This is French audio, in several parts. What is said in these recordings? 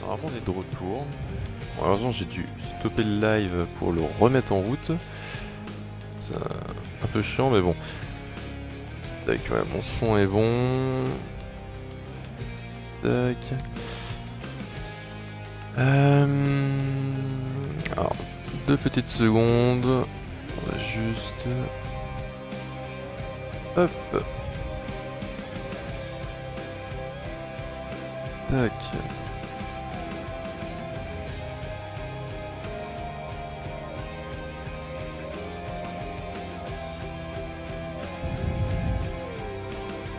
Normalement on est de retour. Bon, heureusement j'ai dû stopper le live pour le remettre en route. C'est un peu chiant mais bon. Tac, ouais, mon son est bon. Tac. Alors, 2 petites secondes. On va juste... Hop. Tac.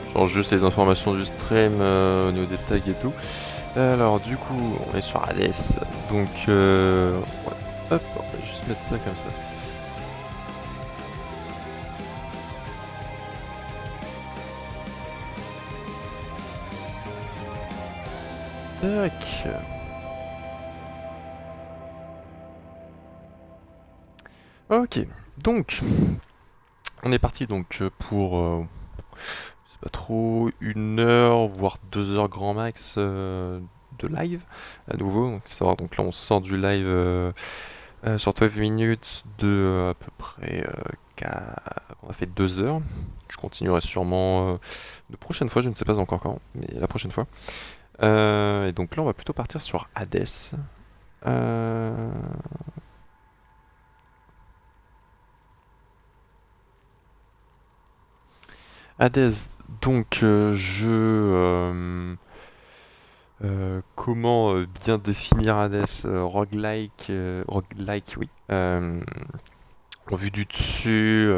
Je change juste les informations du stream au niveau des tags et tout. Alors du coup, on est sur Hades. Donc, ouais. Hop, on va juste mettre ça comme ça. Tac. Ok, donc on est parti donc pour c'est pas trop 1 heure voire 2 heures grand max de live à nouveau. Donc là on sort du live sur 12 minutes de à peu près on a fait 2 heures. Je continuerai sûrement de prochaine fois, je ne sais pas encore quand, mais la prochaine fois. Et donc là on va plutôt partir sur Hades. Euh, Hades, donc comment bien définir Hades? Roguelike, oui. En vue du dessus,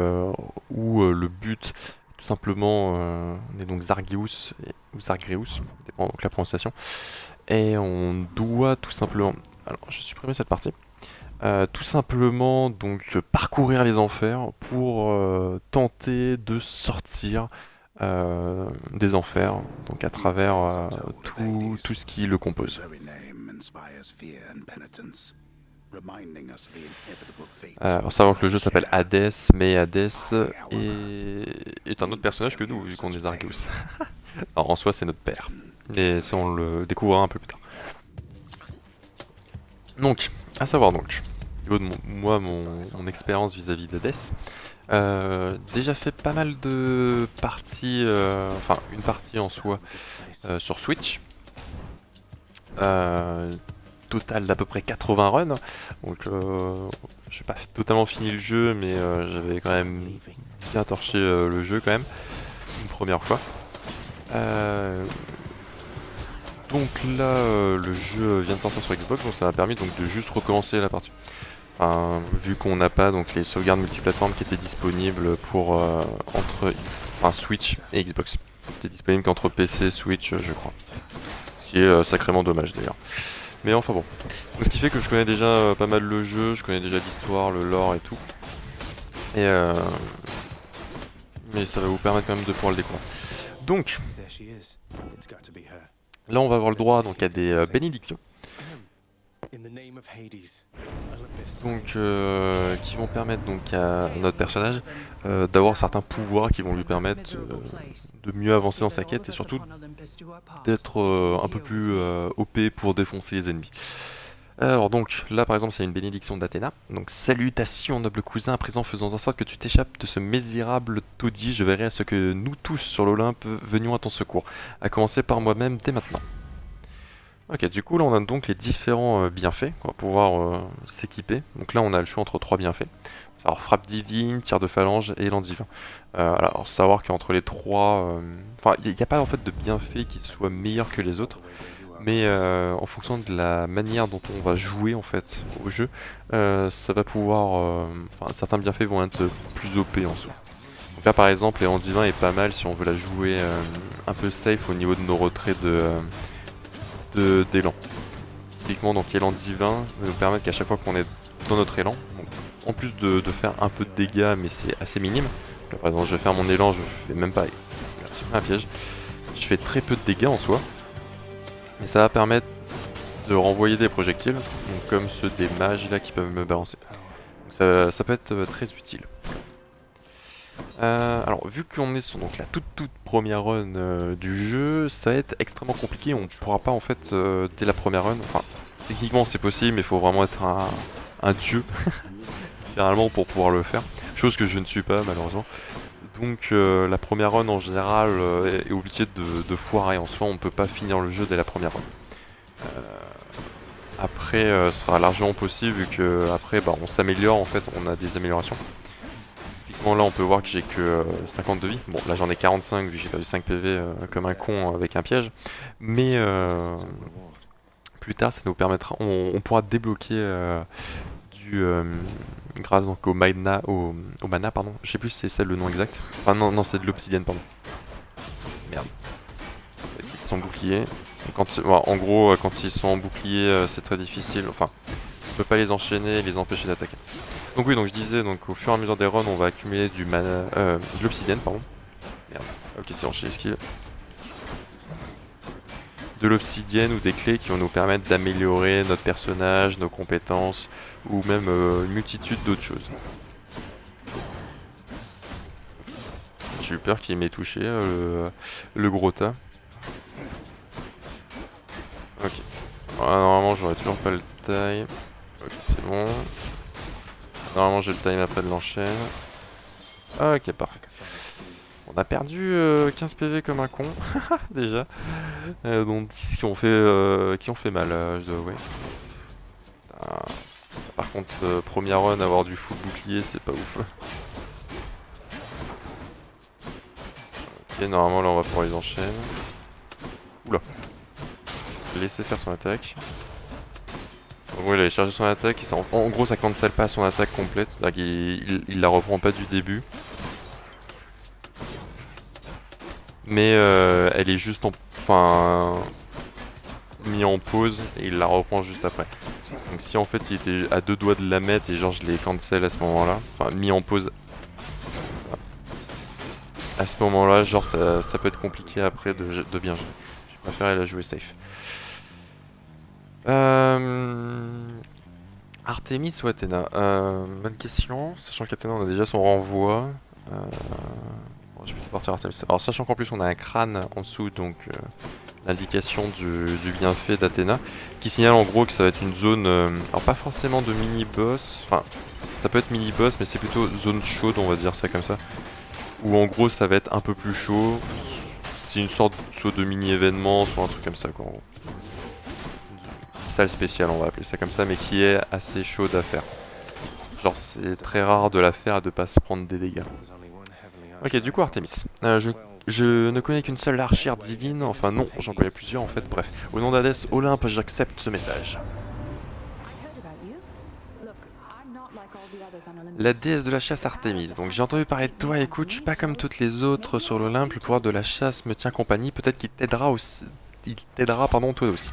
où le but, tout simplement, on est donc Zargius, ou Zargreus, dépend donc la prononciation, et on doit tout simplement... Alors, je supprime cette partie. Tout simplement donc parcourir les enfers pour tenter de sortir des enfers, donc à travers tout ce qui le compose. Alors savoir que le jeu s'appelle Hades, mais Hades est un autre personnage que nous, vu qu'on est Arceus. Alors en soi c'est notre père, et ça on le découvrira un peu plus tard. Donc, à savoir donc, au niveau de mon expérience vis-à-vis d'Hades, déjà fait pas mal de parties, enfin une partie en soi sur Switch, total d'à peu près 80 runs, donc j'ai pas totalement fini le jeu, mais j'avais quand même bien torché le jeu quand même, une première fois. Donc là, le jeu vient de sortir sur Xbox, donc ça m'a permis donc de juste recommencer la partie. Enfin, vu qu'on n'a pas donc les sauvegardes multiplateformes qui étaient disponibles pour entre Switch et Xbox. C'était disponible qu'entre PC, Switch, je crois. Ce qui est sacrément dommage d'ailleurs. Mais enfin bon. Donc, ce qui fait que je connais déjà pas mal le jeu, je connais déjà l'histoire, le lore et tout. Et mais ça va vous permettre quand même de pouvoir le découvrir. Donc, là on va avoir le droit donc à des bénédictions. Donc qui vont permettre donc à notre personnage d'avoir certains pouvoirs qui vont lui permettre de mieux avancer dans sa quête et surtout d'être un peu plus OP pour défoncer les ennemis. Alors donc là par exemple c'est une bénédiction d'Athéna. Donc salutations noble cousin, à présent faisons en sorte que tu t'échappes de ce misérable taudis, je verrai à ce que nous tous sur l'Olympe venions à ton secours, à commencer par moi-même dès maintenant. Ok, du coup là on a donc les différents bienfaits qu'on va pouvoir s'équiper. Donc là on a le choix entre 3 bienfaits. Alors frappe divine, tir de phalange et élan divin. Alors savoir qu'entre les trois... Enfin il n'y a pas en fait de bienfaits qui soient meilleurs que les autres. Mais en fonction de la manière dont on va jouer en fait au jeu, ça va pouvoir... Enfin certains bienfaits vont être plus OP en soi. Donc là par exemple l'élan divin est pas mal si on veut la jouer un peu safe au niveau de nos retraits d'élan. Typiquement donc élan divin va nous permettre qu'à chaque fois qu'on est dans notre élan, donc, en plus de faire un peu de dégâts mais c'est assez minime. Là, par exemple je vais faire mon élan, je fais même pas... J'ai fait un piège. Je fais très peu de dégâts en soi. Mais ça va permettre de renvoyer des projectiles, donc comme ceux des mages là qui peuvent me balancer. Donc ça peut être très utile. Alors vu qu'on est sur donc, la toute première run du jeu, ça va être extrêmement compliqué, on pourra pas en fait dès la première run, enfin techniquement c'est possible mais il faut vraiment être un dieu littéralement pour pouvoir le faire, chose que je ne suis pas malheureusement. Donc la première run en général est obligée de foirer, en soi on ne peut pas finir le jeu dès la première run. Après ce sera largement possible vu que après bah, on s'améliore en fait, on a des améliorations. Typiquement là on peut voir que j'ai que 50 de vie, bon là j'en ai 45 vu que j'ai perdu 5 PV comme un con avec un piège, mais plus tard ça nous permettra, on pourra débloquer du grâce donc au mana pardon, je sais plus si c'est ça le nom exact, enfin non c'est de l'obsidienne pardon, merde, ça quitte son bouclier. Quand, bon, en gros quand ils sont en bouclier c'est très difficile, enfin on peut pas les enchaîner et les empêcher d'attaquer. Donc oui, donc je disais, donc au fur et à mesure des runs, on va accumuler du mana, de l'obsidienne, pardon. Merde. Ok, c'est enchaîné esquive. De l'obsidienne ou des clés qui vont nous permettre d'améliorer notre personnage, nos compétences, ou même une multitude d'autres choses. J'ai eu peur qu'il m'ait touché, le gros tas. Ok. Ah, normalement, j'aurais toujours pas le time. Ok, c'est bon. Normalement, j'ai le time après de l'enchaîne. Ok, parfait. On a perdu 15 PV comme un con, déjà. Dont 10 qui ont fait mal, je dois avouer. Par contre, première run, avoir du full bouclier, c'est pas ouf. Ok, normalement, là, on va pouvoir les enchaîner. Oula. Laisser faire son attaque. En gros, il allait charger son attaque. Et en gros, ça cancelle pas son attaque complète. C'est-à-dire qu'il la reprend pas du début. Mais elle est juste enfin mis en pause et il la reprend juste après. Donc si en fait il était à deux doigts de la mettre et genre je l'ai cancel à ce moment-là, enfin mis en pause à ce moment-là, genre ça peut être compliqué après de bien gérer. Je préfère la jouer safe. Artemis ou Athéna, bonne question, sachant qu'Athéna on a déjà son renvoi. Bon, je vais partir Artemis. Alors sachant qu'en plus on a un crâne en dessous, donc l'indication du bienfait d'Athéna, qui signale en gros que ça va être une zone, alors pas forcément de mini-boss, enfin ça peut être mini-boss mais c'est plutôt zone chaude on va dire ça comme ça, où en gros ça va être un peu plus chaud, c'est une sorte soit de mini-événement, soit un truc comme ça quoi en gros. Une salle spéciale on va appeler ça comme ça, mais qui est assez chaude à faire. Genre c'est très rare de la faire et de pas se prendre des dégâts. Ok, du coup Artemis. Je ne connais qu'une seule archère divine, enfin non, j'en connais plusieurs en fait, bref. Au nom d'Hadès, Olympe, j'accepte ce message. La déesse de la chasse Artémis. Donc j'ai entendu parler de toi, écoute, je suis pas comme toutes les autres sur l'Olympe, le pouvoir de la chasse me tient compagnie, peut-être qu'il t'aidera aussi. Il t'aidera, pardon, toi aussi.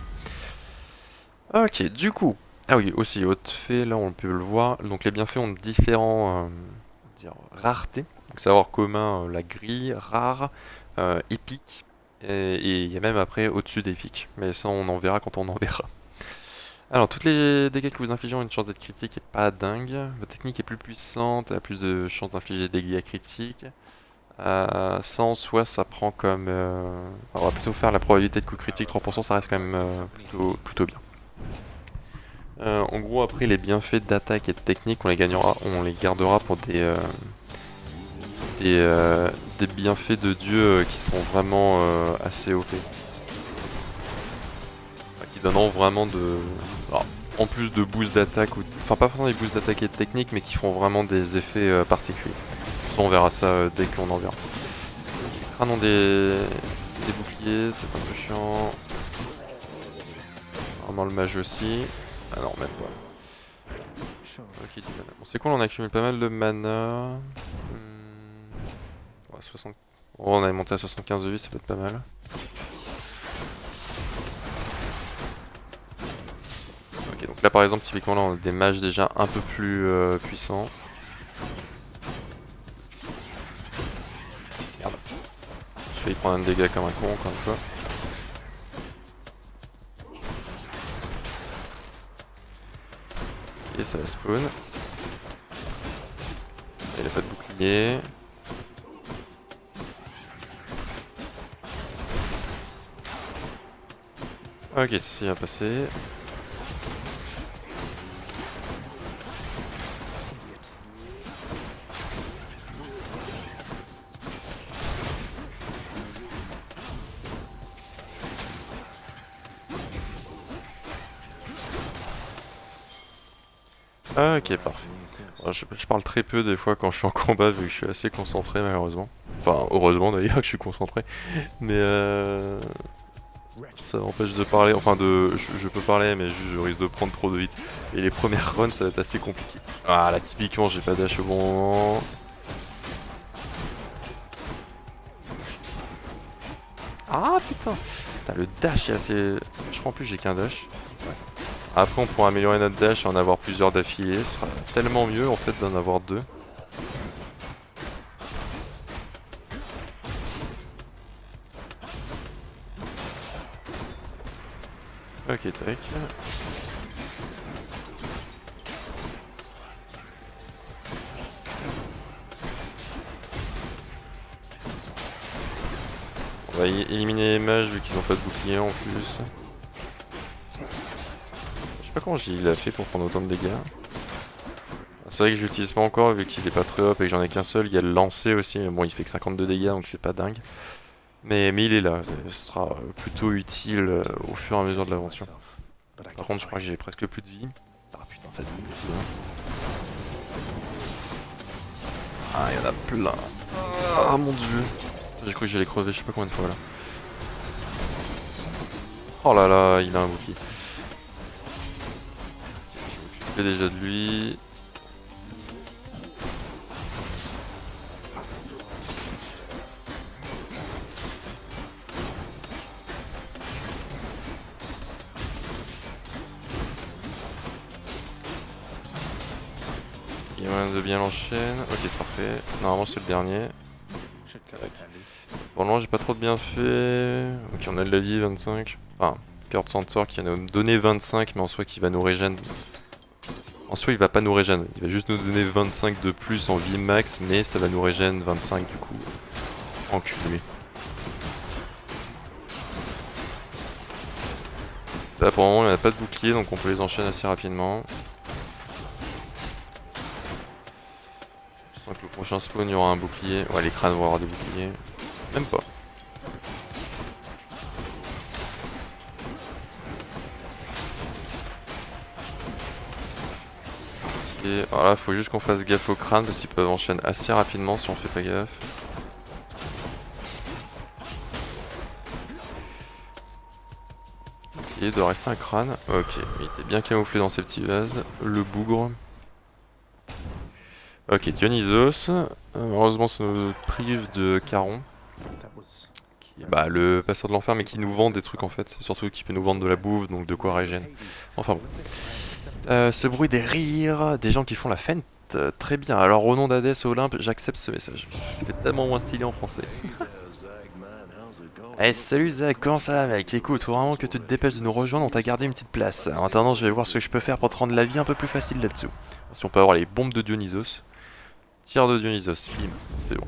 Ok, du coup. Ah oui, aussi, haute fée, là on peut le voir. Donc les bienfaits ont différents raretés. Donc savoir commun, la grille, rare, épique. Et il y a même après au-dessus d'épique. Mais ça on en verra quand on en verra. Alors, toutes les dégâts que vous infligez ont une chance d'être critique et pas dingue. Votre technique est plus puissante, elle a plus de chances d'infliger des dégâts critiques. Ça en soi, ça prend comme... on va plutôt faire la probabilité de coup critique 3%, ça reste quand même plutôt bien. En gros, après, les bienfaits d'attaque et de technique, on les gardera pour des bienfaits de dieu qui sont vraiment assez OP. Qui donneront vraiment de... Alors, en plus de boost d'attaque, enfin pas forcément des boosts d'attaque et de technique, mais qui font vraiment des effets particuliers. Ça, on verra ça dès qu'on en verra. Crâne ont des boucliers, c'est un peu chiant. Vraiment le mage aussi. Ah non, même pas. Ok, du mana. Bon, c'est cool, on accumule pas mal de mana. Ouais, 60... Oh, on est monté à 75 de vie, ça peut être pas mal. Ok, donc là par exemple, typiquement, là, on a des mages déjà un peu plus puissants. Merde. J'ai failli prendre un dégât comme un con, encore une fois. Et ça va spawn. Il a pas de bouclier. Ok, ça s'est bien passé. Ah, ok, parfait. Bon, je parle très peu des fois quand je suis en combat vu que je suis assez concentré malheureusement. Enfin, heureusement d'ailleurs que je suis concentré. Mais ça m'empêche de parler, enfin je peux parler mais je risque de prendre trop de vite. Et les premières runs ça va être assez compliqué. Ah là typiquement j'ai pas dash au bon moment. Ah putain, le dash est assez... Je crois en plus j'ai qu'un dash. Après on pourra améliorer notre dash et en avoir plusieurs d'affilée. Ce sera tellement mieux en fait d'en avoir deux. Ok, tac. On va éliminer les mages vu qu'ils ont pas de bouclier en plus. Je sais pas comment il a fait pour prendre autant de dégâts. C'est vrai que je l'utilise pas encore vu qu'il est pas très up et que j'en ai qu'un seul. Il y a le lancer aussi, mais bon il fait que 52 dégâts donc c'est pas dingue. Mais il est là, ce sera plutôt utile au fur et à mesure de l'aventure. Par contre je crois que j'ai presque plus de vie. Ah putain ça tombe beaucoup hein. Ah il y en a plein. Ah mon dieu. J'ai cru que j'allais crever je sais pas combien de fois là. Oh là là, il a un bouclier. Je m'occupais déjà de lui. Il y a moyen de bien l'enchaîner. Ok c'est parfait. Normalement c'est le dernier. Pour le moment j'ai pas trop de bienfaits. Ok on a de la vie 25. Enfin, cœur de centaure qui va nous donner 25 mais en soi qui va nous régène. En soi il va pas nous régène, il va juste nous donner 25 de plus en vie max mais ça va nous régène 25 du coup. Enculé. Ça pour le moment il n'y a pas de bouclier donc on peut les enchaîner assez rapidement. Je sens que le prochain spawn il y aura un bouclier. Ouais les crânes vont avoir des boucliers. Même pas. Et voilà, faut juste qu'on fasse gaffe aux crânes parce qu'ils peuvent enchaîner assez rapidement si on fait pas gaffe. Et il doit rester un crâne. Ok, il était bien camouflé dans ces petits vases. Le bougre. Ok, Dionysos. Heureusement ça nous prive de Charon. Bah, le passeur de l'enfer mais qui nous vend des trucs en fait. Surtout qui peut nous vendre de la bouffe, donc de quoi régène. Enfin bon. Ce bruit des rires, des gens qui font la fente. Très bien. Alors au nom d'Hadès Olympe, j'accepte ce message. Ça fait tellement moins stylé en français. Hey, salut Zach, comment ça va mec? Écoute, faut vraiment que tu te dépêches de nous rejoindre, on t'a gardé une petite place. En attendant, je vais voir ce que je peux faire pour te rendre la vie un peu plus facile là-dessous. Si on peut avoir les bombes de Dionysos. Tir de Dionysos, bim, c'est bon.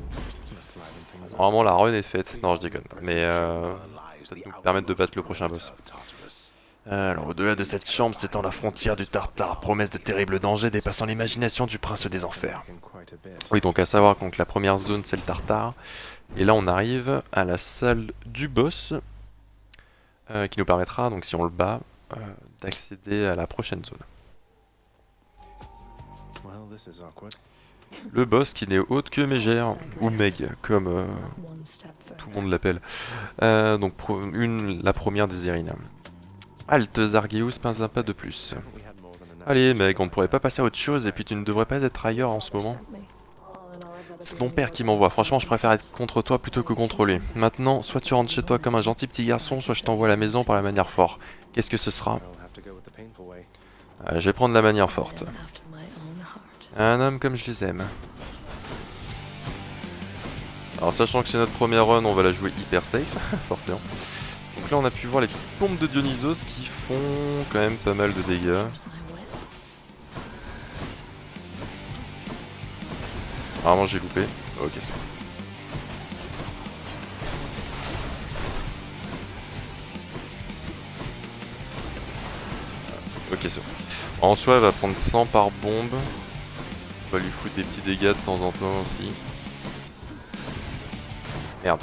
Normalement la run est faite, non je déconne. Mais ça va nous permettre de battre le prochain boss. Alors au-delà de cette chambre s'étend la frontière du Tartare, promesse de terribles dangers dépassant l'imagination du prince des enfers. Oui donc à savoir que la première zone c'est le Tartare. Et là on arrive à la salle du boss qui nous permettra, donc si on le bat, d'accéder à la prochaine zone. Le boss qui n'est autre que Mégère, ou Meg, comme tout le monde l'appelle. Donc la première des Irina. Halte Zargeus, pas un pas de plus. Allez Meg, on ne pourrait pas passer à autre chose et puis tu ne devrais pas être ailleurs en ce moment. C'est ton père qui m'envoie, franchement je préfère être contre toi plutôt que contre lui. Maintenant, soit tu rentres chez toi comme un gentil petit garçon, soit je t'envoie à la maison par la manière forte. Qu'est-ce que ce sera? Je vais prendre la manière forte. Un homme comme je les aime. Alors sachant que c'est notre première run, on va la jouer hyper safe, forcément. Donc là on a pu voir les petites pompes de Dionysos qui font quand même pas mal de dégâts. Vraiment j'ai loupé. Ok c'est bon. Ok, c'est bon. En soi, elle va prendre 100 par bombe. On va lui foutre des petits dégâts de temps en temps aussi. Merde.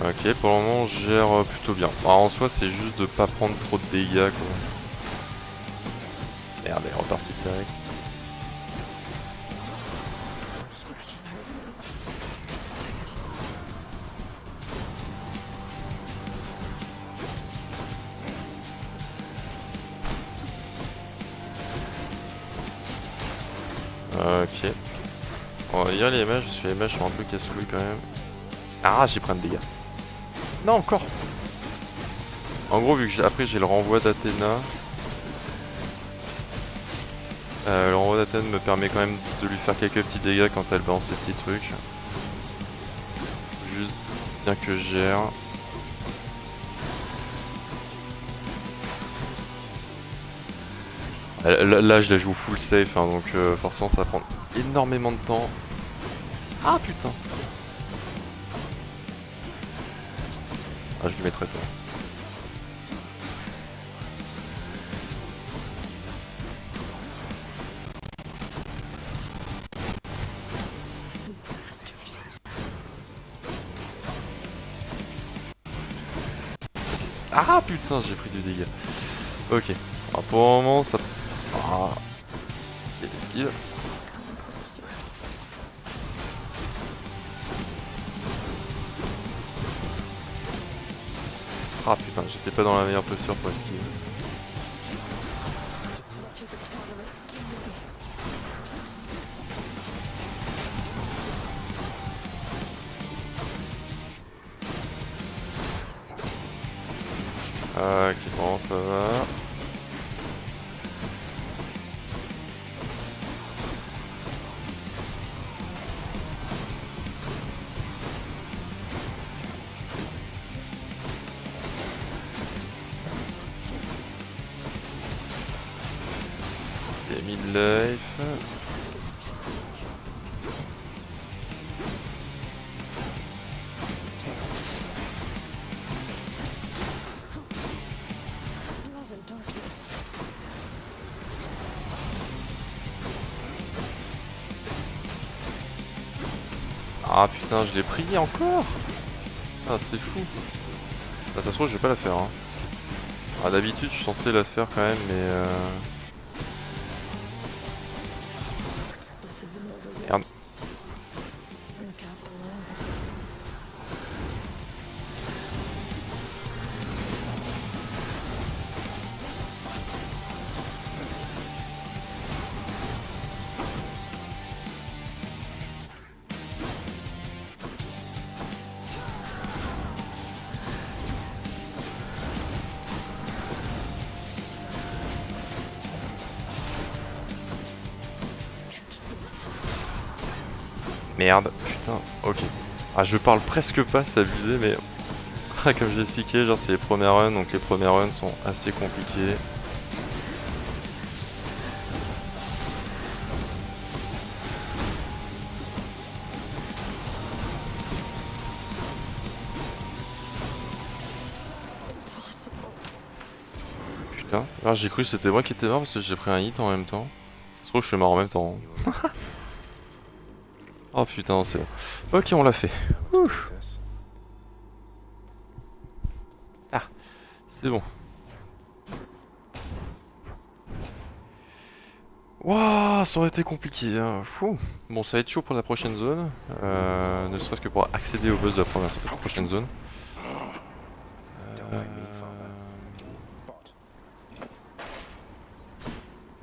Ok, pour le moment on gère plutôt bien. Alors, en soi c'est juste de pas prendre trop de dégâts quoi. Merde, elle est repartie direct. Ok. On va dire les mages, parce que les mages sont un peu casse-couilles quand même. Ah, j'ai pris de dégâts. Non, encore. En gros, vu que après j'ai le renvoi d'Athéna. Le renvoi d'Athéna me permet quand même de lui faire quelques petits dégâts quand elle balance ses petits trucs. Juste bien que je gère. Là je la joue full safe, hein, donc forcément ça va prendre énormément de temps. Ah putain. Ah, je lui mettrai pas. Ah putain, j'ai pris du dégât. Ok. Alors, pour le moment, ça... Ah. Ok, esquive. Ah putain, j'étais pas dans la meilleure posture pour esquive. Ok, bon, ça va. Ok, mid-life. Ah putain, je l'ai pris encore. Ah, c'est fou. Ah, ça se trouve, je vais pas la faire. Hein. Ah, d'habitude, je suis censé la faire quand même, mais... Merde. Merde, putain, ok. Ah, je parle presque pas, c'est abusé, mais... Comme je l'ai expliqué, genre c'est les premiers runs, donc les premiers runs sont assez compliqués. Putain, alors j'ai cru que c'était moi qui étais mort parce que j'ai pris un hit en même temps. Ça se trouve je suis mort en même temps. Oh putain, c'est bon. Ok, on l'a fait. Ouh. Ah, c'est bon. Waouh, ça aurait été compliqué. Hein. Fou. Bon, ça va être chaud pour la prochaine zone. Ne serait-ce que pour accéder au boss de la prochaine zone.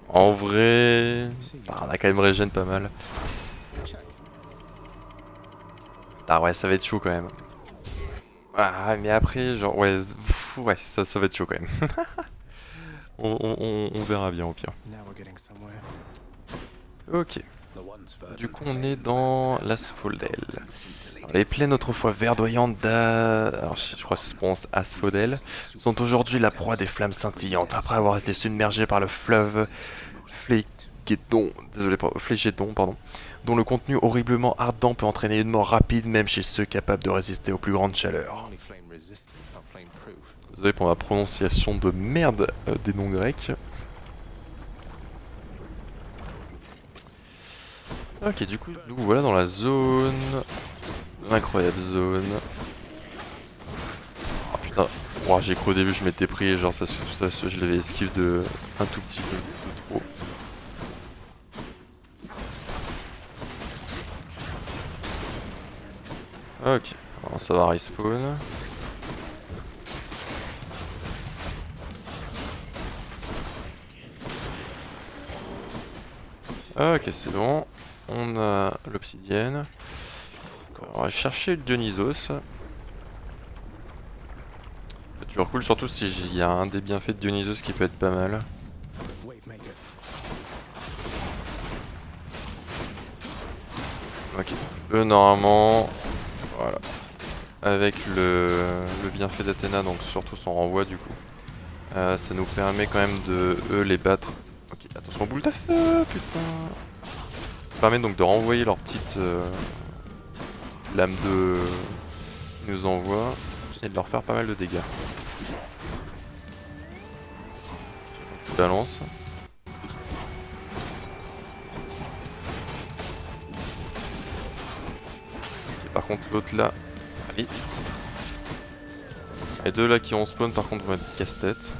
En vrai... Ah, on a quand même régène pas mal. Ah ouais, ça va être chaud quand même. Ah, mais après, genre, ouais, ouais, ça va être chaud quand même. on verra bien au pire. Ok. Du coup, on est dans l'Asphodel. Les plaines autrefois verdoyantes alors, je crois que ça se prononce Asphodel, sont aujourd'hui la proie des flammes scintillantes après avoir été submergées par le fleuve Flégédon, pardon, dont le contenu horriblement ardent peut entraîner une mort rapide même chez ceux capables de résister aux plus grandes chaleurs. Désolé pour ma prononciation de merde des noms grecs. Ok, du coup, nous voilà dans la zone. Incroyable zone. Oh putain, oh, j'ai cru au début, je m'étais pris, genre c'est parce que tout ça, je l'avais esquive de un tout petit peu de trop. Ok, alors ça va respawn. Ok, c'est bon. On a l'obsidienne. On va chercher le Dionysos. C'est toujours cool, surtout si il y a un des bienfaits de Dionysos qui peut être pas mal. Ok, eux normalement, voilà. Avec le bienfait d'Athéna, donc surtout son renvoi du coup. Ça nous permet quand même de eux les battre. Ok, attention boule de feu, putain. Ça permet donc de renvoyer leur petite lame de qu'ils nous envoient et de leur faire pas mal de dégâts. Balance. Et par contre l'autre là, allez vite. Les deux là qui ont spawn par contre vont être casse-tête.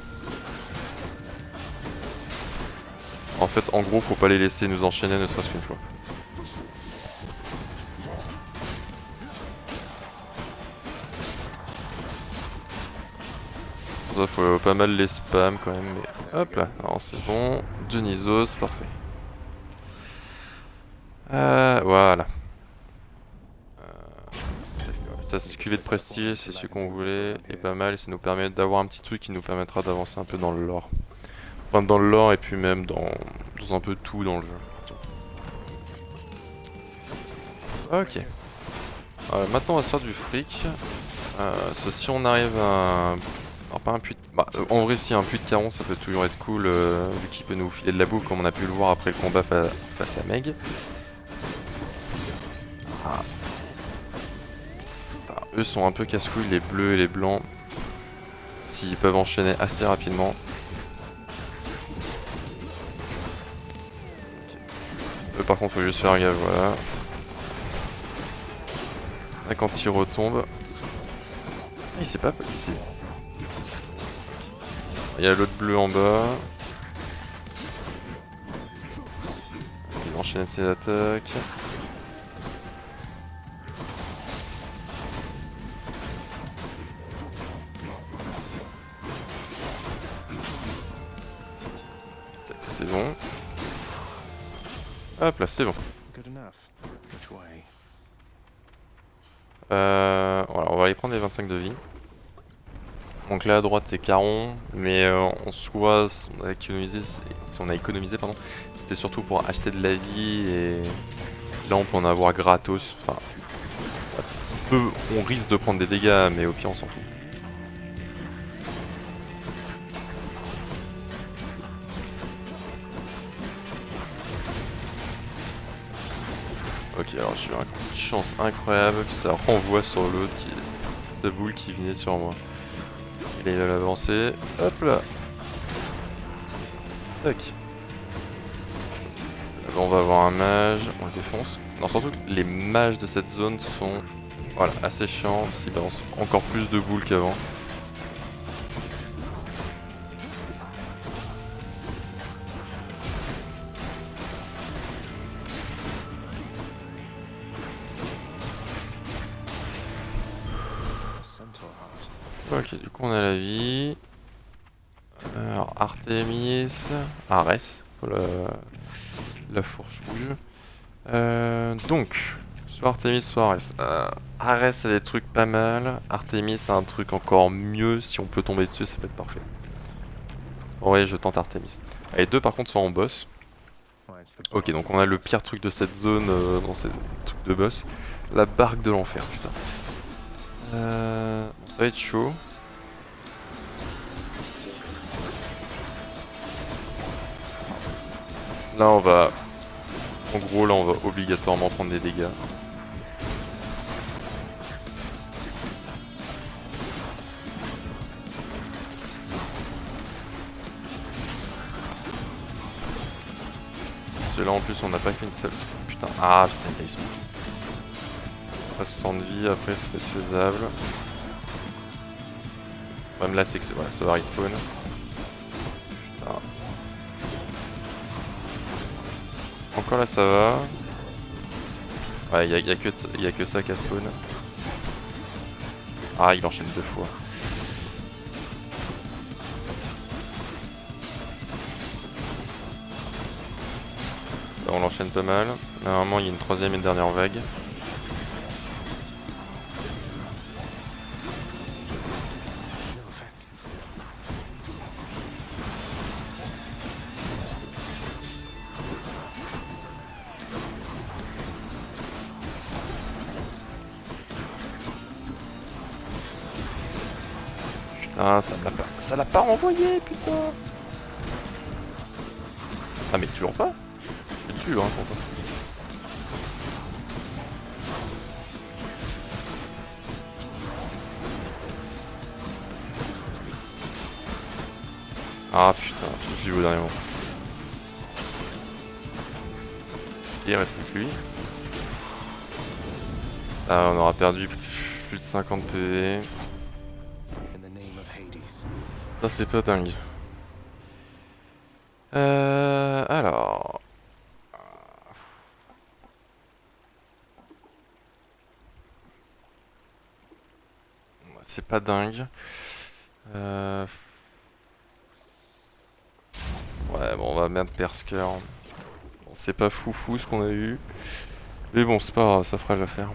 En fait en gros faut pas les laisser nous enchaîner ne serait-ce qu'une fois. Ça faut pas mal les spam quand même mais hop là, non c'est bon. Dionysos, parfait. Voilà. Ça c'est cuvée de prestige, c'est celui qu'on voulait, et pas mal, et ça nous permet d'avoir un petit truc qui nous permettra d'avancer un peu dans le lore. Enfin dans le lore et puis même dans un peu tout dans le jeu. Ok. Maintenant on va se faire du fric. Si on arrive à alors pas un puits de... Bah, en vrai si un puits de caron ça peut toujours être cool vu qu'il peut nous filer de la bouffe comme on a pu le voir après le combat face à Meg. Ah. Eux sont un peu casse-couilles, les bleus et les blancs. S'ils peuvent enchaîner assez rapidement. Eux par contre faut juste faire gaffe, voilà. Là quand il retombe... Ah, il s'est pas... ici. Il y a l'autre bleu en bas. Il va enchaîner ses attaques. Ça c'est bon. Hop là, c'est bon. Voilà, on va aller prendre les 25 de vie. Donc là à droite c'est Caron, mais en soi si on a économisé, pardon, c'était surtout pour acheter de la vie et là on peut en avoir gratos. Enfin, on risque de prendre des dégâts, mais au pire on s'en fout. Ok, alors j'ai eu un coup de chance incroyable, ça renvoie sur l'autre sa boule qui venait sur moi. Et là il va l'avancer, hop là. Tac. Là on va avoir un mage, on le défonce. Non, surtout que les mages de cette zone sont voilà, assez chiants, s'ils balancent encore plus de boules qu'avant. Ok, du coup on a la vie. Alors Artemis, Arès, pour la fourche rouge. Donc, soit Artemis, soit Arès. Arès a des trucs pas mal. Artemis a un truc encore mieux. Si on peut tomber dessus, ça peut être parfait. Ouais, je tente Artemis. Les deux par contre sont en boss. Ok, donc on a le pire truc de cette zone dans ces trucs de boss. La barque de l'enfer, putain. Ça va être chaud. Là on va... En gros là on va obligatoirement prendre des dégâts. Là en plus on n'a pas qu'une seule. Putain, ah putain, ils sont. Pas 60 vie, après ça peut être faisable. Le problème là c'est que voilà, ça va respawn. Putain. Encore là ça va. Ouais, y a que ça qu'à spawn. Ah, il enchaîne 2 fois. On l'enchaîne pas mal. Normalement il y a une troisième et une dernière vague. Putain, ça l'a pas renvoyé, putain. Ah mais toujours pas. Je suis dessus hein, pourquoi. Ah putain, je l'ai vu au dernier moment. Il reste plus que lui. Ah, on aura perdu plus de 50 PV. Ça c'est pas dingue. Alors... C'est pas dingue. Ouais, bon, on va mettre Berserker. Bon, c'est pas foufou ce qu'on a eu. Mais bon, c'est pas grave, ça fera l'affaire.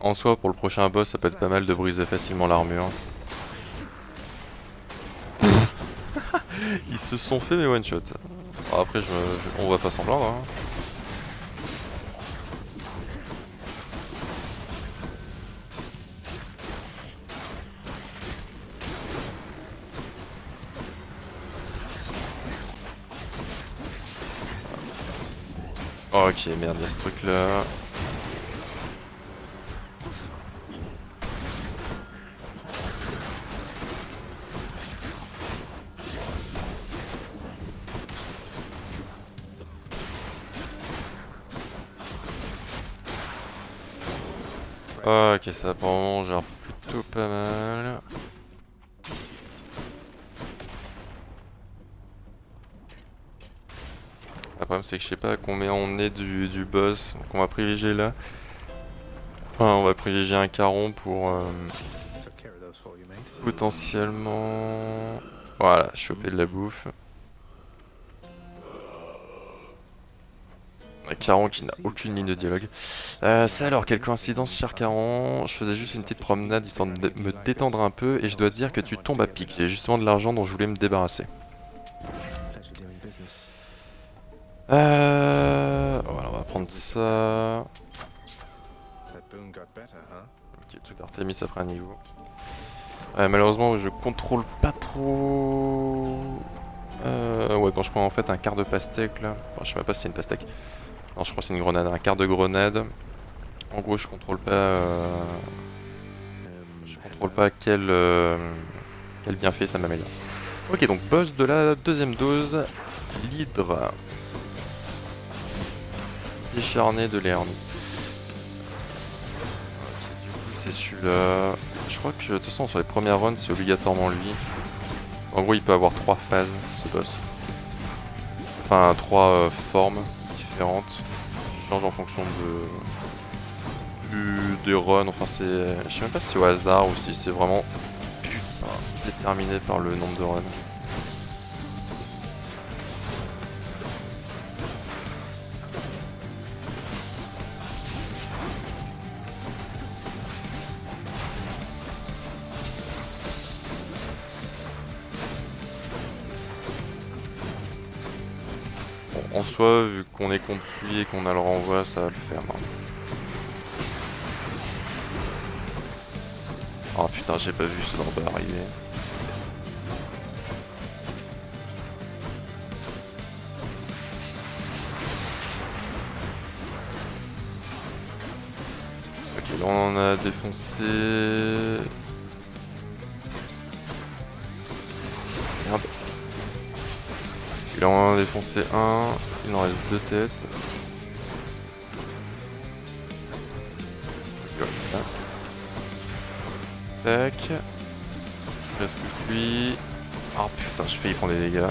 En soi, pour le prochain boss, ça peut être pas mal de briser facilement l'armure. Ils se sont fait mes one-shot. Après, on va pas s'en plaindre. Hein. Ok, merde, il y a ce truc là. Ok, ça pour le moment gère plutôt pas mal. Le problème c'est que je sais pas combien on est du boss, donc on va privilégier là. Enfin, on va privilégier un caron pour potentiellement... Voilà, choper de la bouffe. Un Caron qui n'a aucune ligne de dialogue. Ça alors, quelle coïncidence, cher Caron. Je faisais juste une petite promenade histoire de me détendre un peu et je dois te dire que tu tombes à pic. J'ai justement de l'argent dont je voulais me débarrasser. Voilà, on va prendre ça. Ok, tout Artemis après un niveau. Malheureusement, je contrôle pas trop... ouais, quand je prends en fait un quart de pastèque là... Enfin, je sais même pas si c'est une pastèque. Non, je crois que c'est une grenade, un quart de grenade. En gros, je contrôle pas... quel bienfait ça m'améliore. Ok, donc boss de la deuxième dose, l'hydre. Décharné de l'hernie. Ok, du coup, c'est celui-là. Je crois que de toute façon, sur les premières runs, c'est obligatoirement lui. En gros, il peut avoir 3 phases, ce boss. Enfin, 3 formes différentes. Qui changent en fonction des runs. Enfin, c'est... Je sais même pas si c'est au hasard ou si c'est vraiment... Putain, déterminé par le nombre de runs. en soi, vu qu'on est contre lui et qu'on a le renvoi, ça va le faire. Hein. Oh putain, j'ai pas vu ce drop arriver. Ok, là on en a défoncé. Merde. Là on en a défoncé un, il en reste 2 têtes. Voilà. Tac. Il reste plus que lui. Oh putain, j'ai failli prendre des dégâts.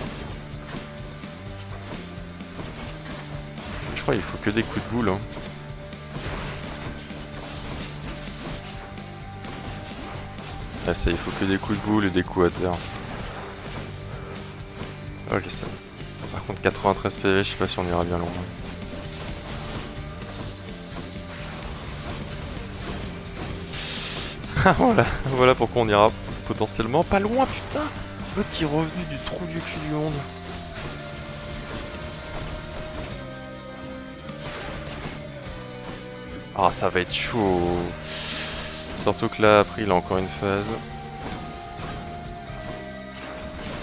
Je crois qu'il faut que des coups de boule. Hein. Ah ça, il faut que des coups de boule et des coups à terre. Ok, ça. Par contre 93 PV, je sais pas si on ira bien loin. Voilà, voilà pourquoi on ira potentiellement pas loin, putain. L'autre qui est revenu du trou du cul du monde. Ah, ça va être chaud. Surtout que là, après, il a encore une phase.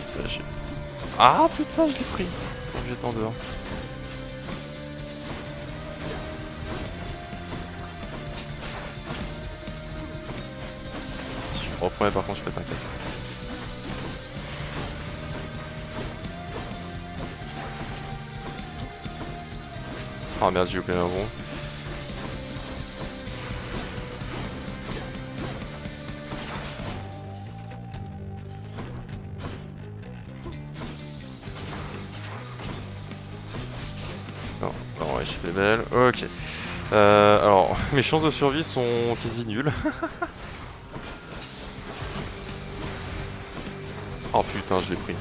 Ça, j'ai... Ah, putain, je l'ai pris. Faut que j'étais en dehors. Si je me reprends, par contre, je pète un câble. Ah merde, j'ai oublié un bon. Non, non, ouais, j'ai fait belle. Ok. Alors, mes chances de survie sont quasi nulles. Oh putain, je l'ai pris.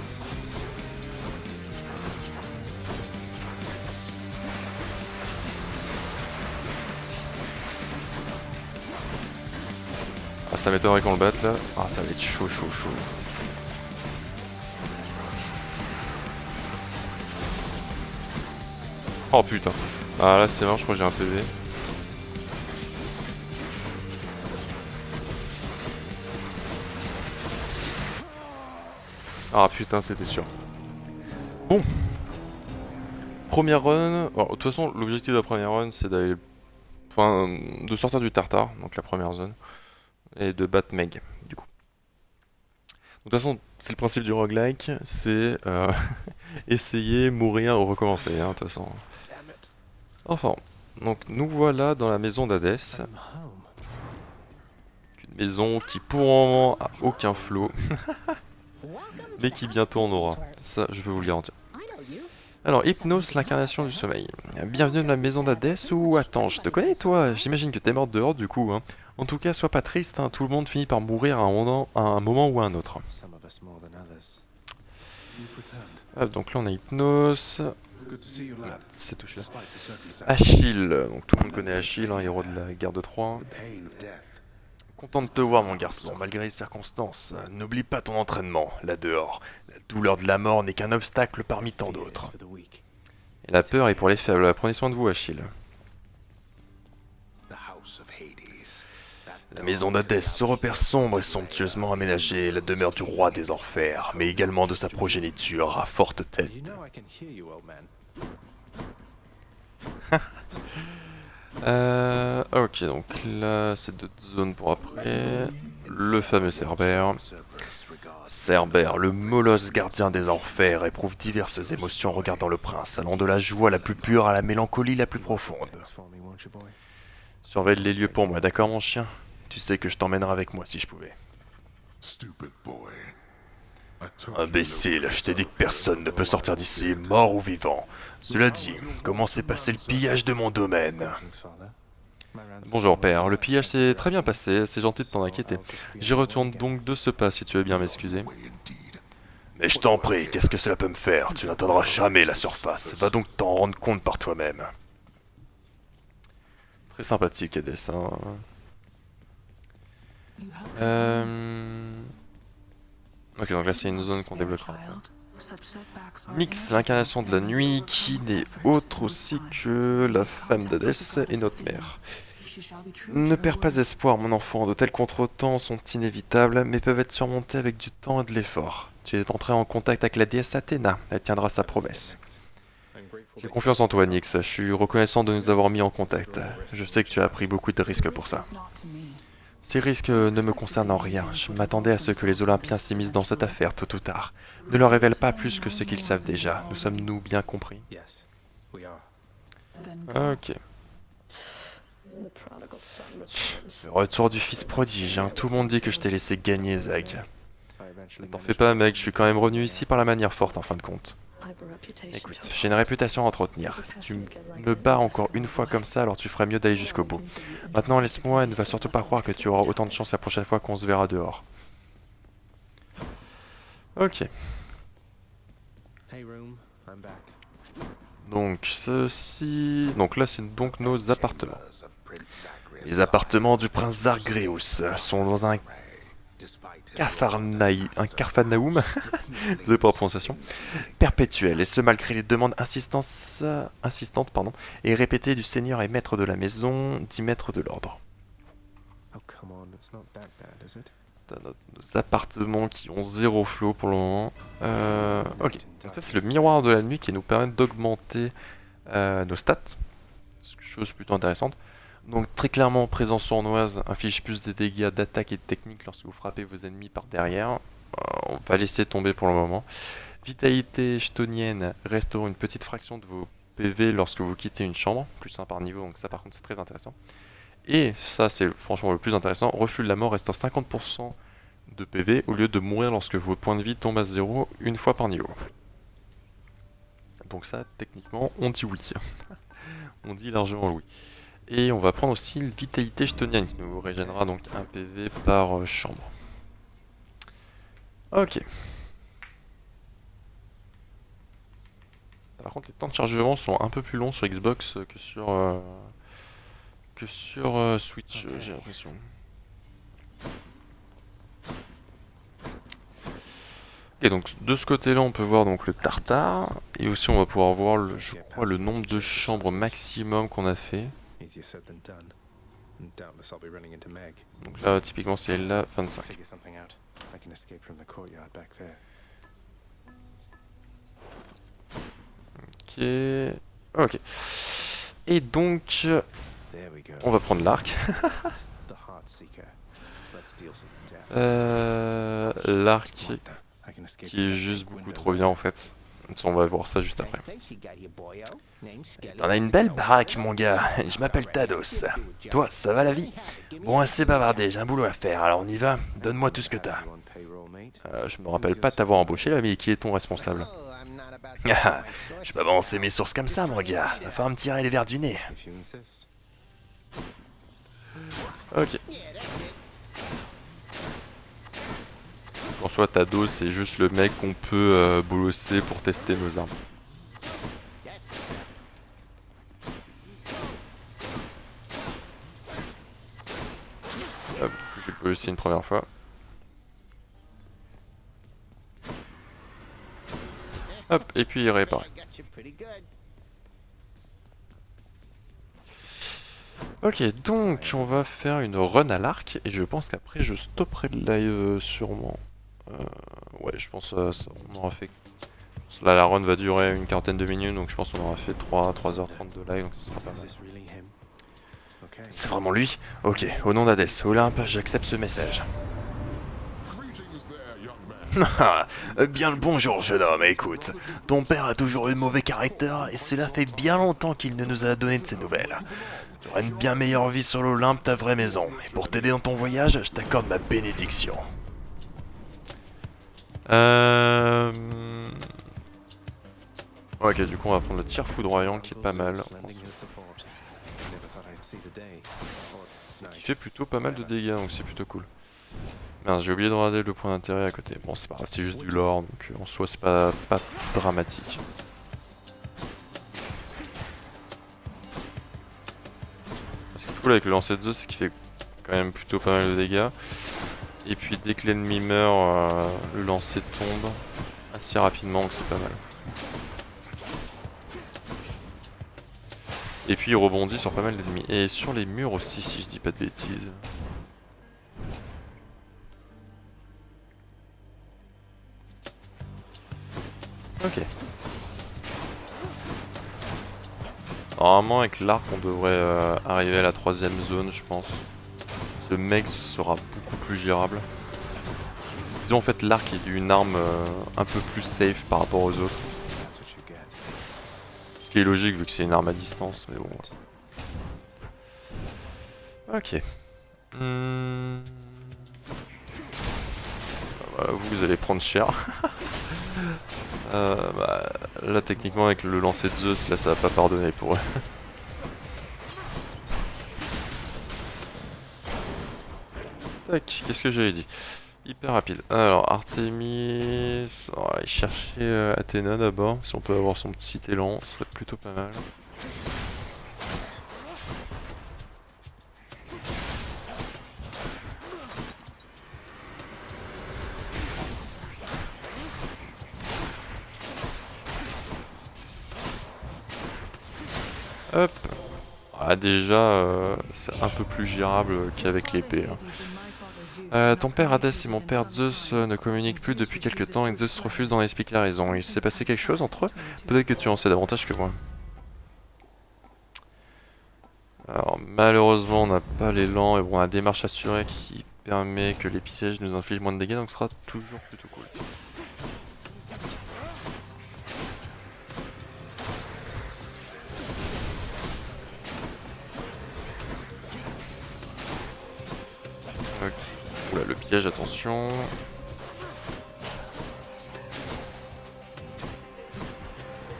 Ah, ça m'étonnerait qu'on le batte là. Ah, ça va être chaud, chaud, chaud. Oh putain. Ah là c'est mort, je crois que j'ai un PV. Ah putain, c'était sûr. Bon. Première run. Alors, de toute façon, l'objectif de la première run, c'est d'aller... Enfin, de sortir du tartare, donc la première zone. Et de battre Meg, du coup. De toute façon, c'est le principe du roguelike, c'est essayer, mourir, recommencer, hein, de toute façon. Enfin, donc nous voilà dans la maison d'Hadès. Une maison qui pour le moment a aucun flow, mais qui bientôt en aura. Ça, je peux vous le garantir. Alors, Hypnos, l'incarnation du sommeil. Bienvenue dans la maison d'Hadès ou... Attends, je te connais toi, j'imagine que t'es morte dehors du coup. Hein. En tout cas, sois pas triste, hein, tout le monde finit par mourir à un moment ou à un autre. Hop, donc là on a Hypnos. C'est touché là. Achille, donc tout le monde connaît Achille, hein, héros de la guerre de Troie. Content de te voir mon garçon, malgré les circonstances. N'oublie pas ton entraînement, là dehors. La douleur de la mort n'est qu'un obstacle parmi tant d'autres. Et la peur est pour les faibles, prenez soin de vous Achille. La maison d'Hadès, ce repère sombre et somptueusement aménagé, la demeure du roi des enfers, mais également de sa progéniture à forte tête. Ok, donc là, c'est d'autres zones pour après. Le fameux Cerbère. Cerbère, le molosse gardien des enfers, éprouve diverses émotions en regardant le prince, allant de la joie la plus pure à la mélancolie la plus profonde. Surveille les lieux pour moi, d'accord mon chien? Tu sais que je t'emmènerai avec moi si je pouvais. Imbécile, je t'ai dit que personne ne peut sortir d'ici, mort ou vivant. Cela dit, comment s'est passé le pillage de mon domaine? Bonjour père, le pillage s'est très bien passé, c'est gentil de t'en inquiéter. J'y retourne donc de ce pas si tu veux bien m'excuser. Mais je t'en prie, qu'est-ce que cela peut me faire? Tu n'atteindras jamais la surface, va donc t'en rendre compte par toi-même. Très sympathique, Hades, hein. Ok, donc là c'est une zone qu'on débloquera. Nyx, l'incarnation de la nuit, qui n'est autre aussi que la femme d'Hadès et notre mère. Ne perds pas espoir, mon enfant, de tels contretemps sont inévitables, mais peuvent être surmontés avec du temps et de l'effort. Tu es entré en contact avec la déesse Athéna, elle tiendra sa promesse. J'ai confiance en toi, Nyx, je suis reconnaissant de nous avoir mis en contact. Je sais que tu as pris beaucoup de risques pour ça. Ces risques ne me concernent en rien, je m'attendais à ce que les Olympiens s'immiscent dans cette affaire tôt ou tard. Ne leur révèle pas plus que ce qu'ils savent déjà, nous sommes-nous bien compris? Ok. Le retour du fils prodige, hein. Tout le monde dit que je t'ai laissé gagner, Zag. Ne t'en fais pas, mec, je suis quand même revenu ici par la manière forte en fin de compte. Écoute, j'ai une réputation à entretenir. Si tu me bats encore une fois comme ça, alors tu ferais mieux d'aller jusqu'au bout. Maintenant, laisse-moi et ne va surtout pas croire que tu auras autant de chance la prochaine fois qu'on se verra dehors. Ok. Donc, ceci... Donc là, c'est donc nos appartements. Les appartements du prince Zargreus sont dans un Capharnaüm, désolé pour la prononciation, perpétuel, et ce malgré les demandes insistantes et répétées du seigneur et maître de la maison, dit maître de l'ordre. Nos appartements qui ont 0 flow pour le moment. Ok, donc ça c'est le miroir de la nuit qui nous permet d'augmenter nos stats, chose plutôt intéressante. Donc très clairement, présence sournoise inflige plus des dégâts d'attaque et de technique lorsque vous frappez vos ennemis par derrière. On va laisser tomber pour le moment. Vitalité chtonienne restaure une petite fraction de vos PV lorsque vous quittez une chambre, plus 1 par niveau, donc ça par contre c'est très intéressant. Et ça c'est franchement le plus intéressant, refus de la mort restaure 50% de PV au lieu de mourir lorsque vos points de vie tombent à 0 une fois par niveau. Donc ça techniquement on dit oui. On dit largement oui. Et on va prendre aussi le vitalité chtonienne qui nous régénérera donc 1 PV par chambre. Ok. Par contre les temps de chargement sont un peu plus longs sur Xbox que sur Switch, j'ai l'impression. Ok, donc de ce côté-là on peut voir donc le tartare, et aussi on va pouvoir voir le, je crois le nombre de chambres maximum qu'on a fait. Donc là typiquement c'est là 25. Ok. Ok. Et donc on va prendre l'arc. L'arc qui est juste beaucoup trop bien en fait. On va voir ça juste après. T'en as une belle baraque mon gars, je m'appelle Tados. Toi, ça va la vie? Bon, assez bavardé, j'ai un boulot à faire, alors on y va, donne-moi tout ce que t'as. Je me rappelle pas t'avoir embauché là, mais qui est ton responsable? Je peux avancer mes sources comme ça mon gars, va falloir me tirer les verres du nez. Ok. En soit Tados c'est juste le mec qu'on peut bolosser pour tester nos armes. Hop, j'ai bossé une première fois. Hop, et puis il répare. Ok, donc on va faire une run à l'arc, et je pense qu'après je stopperai le live sûrement. Ouais, je pense qu'on aura fait... Là la run va durer une quarantaine de minutes, donc je pense qu'on aura fait 3h30 de live, donc ce sera pas mal. C'est vraiment lui? Ok, au nom d'Hadès, Olympe, j'accepte ce message. Bien le bonjour jeune homme, écoute. Ton père a toujours eu de mauvais caractère, et cela fait bien longtemps qu'il ne nous a donné de ses nouvelles. Tu auras une bien meilleure vie sur l'Olympe, ta vraie maison, et pour t'aider dans ton voyage, je t'accorde ma bénédiction. Ok, du coup on va prendre le tir foudroyant qui est pas mal. Qui fait plutôt pas mal de dégâts, donc c'est plutôt cool. Merde, j'ai oublié de regarder le point d'intérêt à côté. Bon, c'est pas grave, c'est juste du lore, donc en soi c'est pas dramatique. Ce qui est cool avec le lancer de 2, c'est qu'il fait quand même plutôt pas mal de dégâts. Et puis dès que l'ennemi meurt, le lancer tombe. assez rapidement, donc c'est pas mal. Et puis il rebondit sur pas mal d'ennemis. Et sur les murs aussi, si je dis pas de bêtises. Ok. Normalement avec l'arc on devrait arriver à la 3ème zone je pense. Ce mec sera beaucoup plus gérable. Disons en fait l'arc est une arme un peu plus safe par rapport aux autres. Ce qui est logique vu que c'est une arme à distance, mais bon. Ok. Voilà, vous allez prendre cher. Bah, là techniquement avec le lancer de Zeus, là ça va pas pardonner pour eux. Tac, qu'est-ce que j'avais dit? Hyper rapide. Alors, Artemis... On va aller chercher Athéna d'abord. Si on peut avoir son petit élan, ce serait plutôt pas mal. Hop. Ah, déjà, c'est un peu plus gérable qu'avec l'épée. Ton père Hadès et mon père Zeus ne communiquent plus depuis quelque temps et Zeus refuse d'en expliquer la raison. Il s'est passé quelque chose entre eux? Peut-être que tu en sais davantage que moi. Alors malheureusement on n'a pas l'élan et bon, on a la démarche assurée qui permet que les pièges nous infligent moins de dégâts donc ce sera toujours plutôt cool. Okay. Oula, le piège, attention.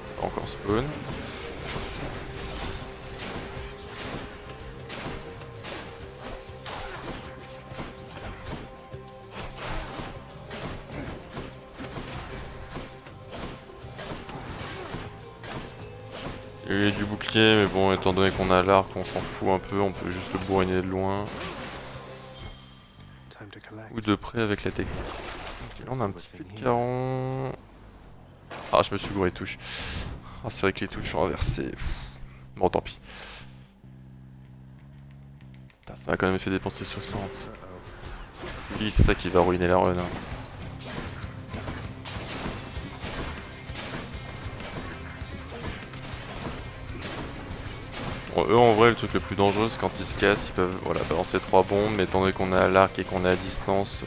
C'est pas encore spawn. Il y a du bouclier mais bon étant donné qu'on a l'arc on s'en fout un peu, on peut juste le bourriner de loin. Ou de près avec la technique. Okay, là on a un petit peu de caron. Ah je me suis gouré touche. Ah c'est vrai que les touches sont inversées. Bon tant pis. Putain, ça m'a quand même fait dépenser 60. Oui c'est ça qui va ruiner la run. Hein. Bon, eux en vrai le truc le plus dangereux c'est quand ils se cassent, ils peuvent voilà, balancer 3 bombes, mais étant donné qu'on est à l'arc et qu'on est à distance,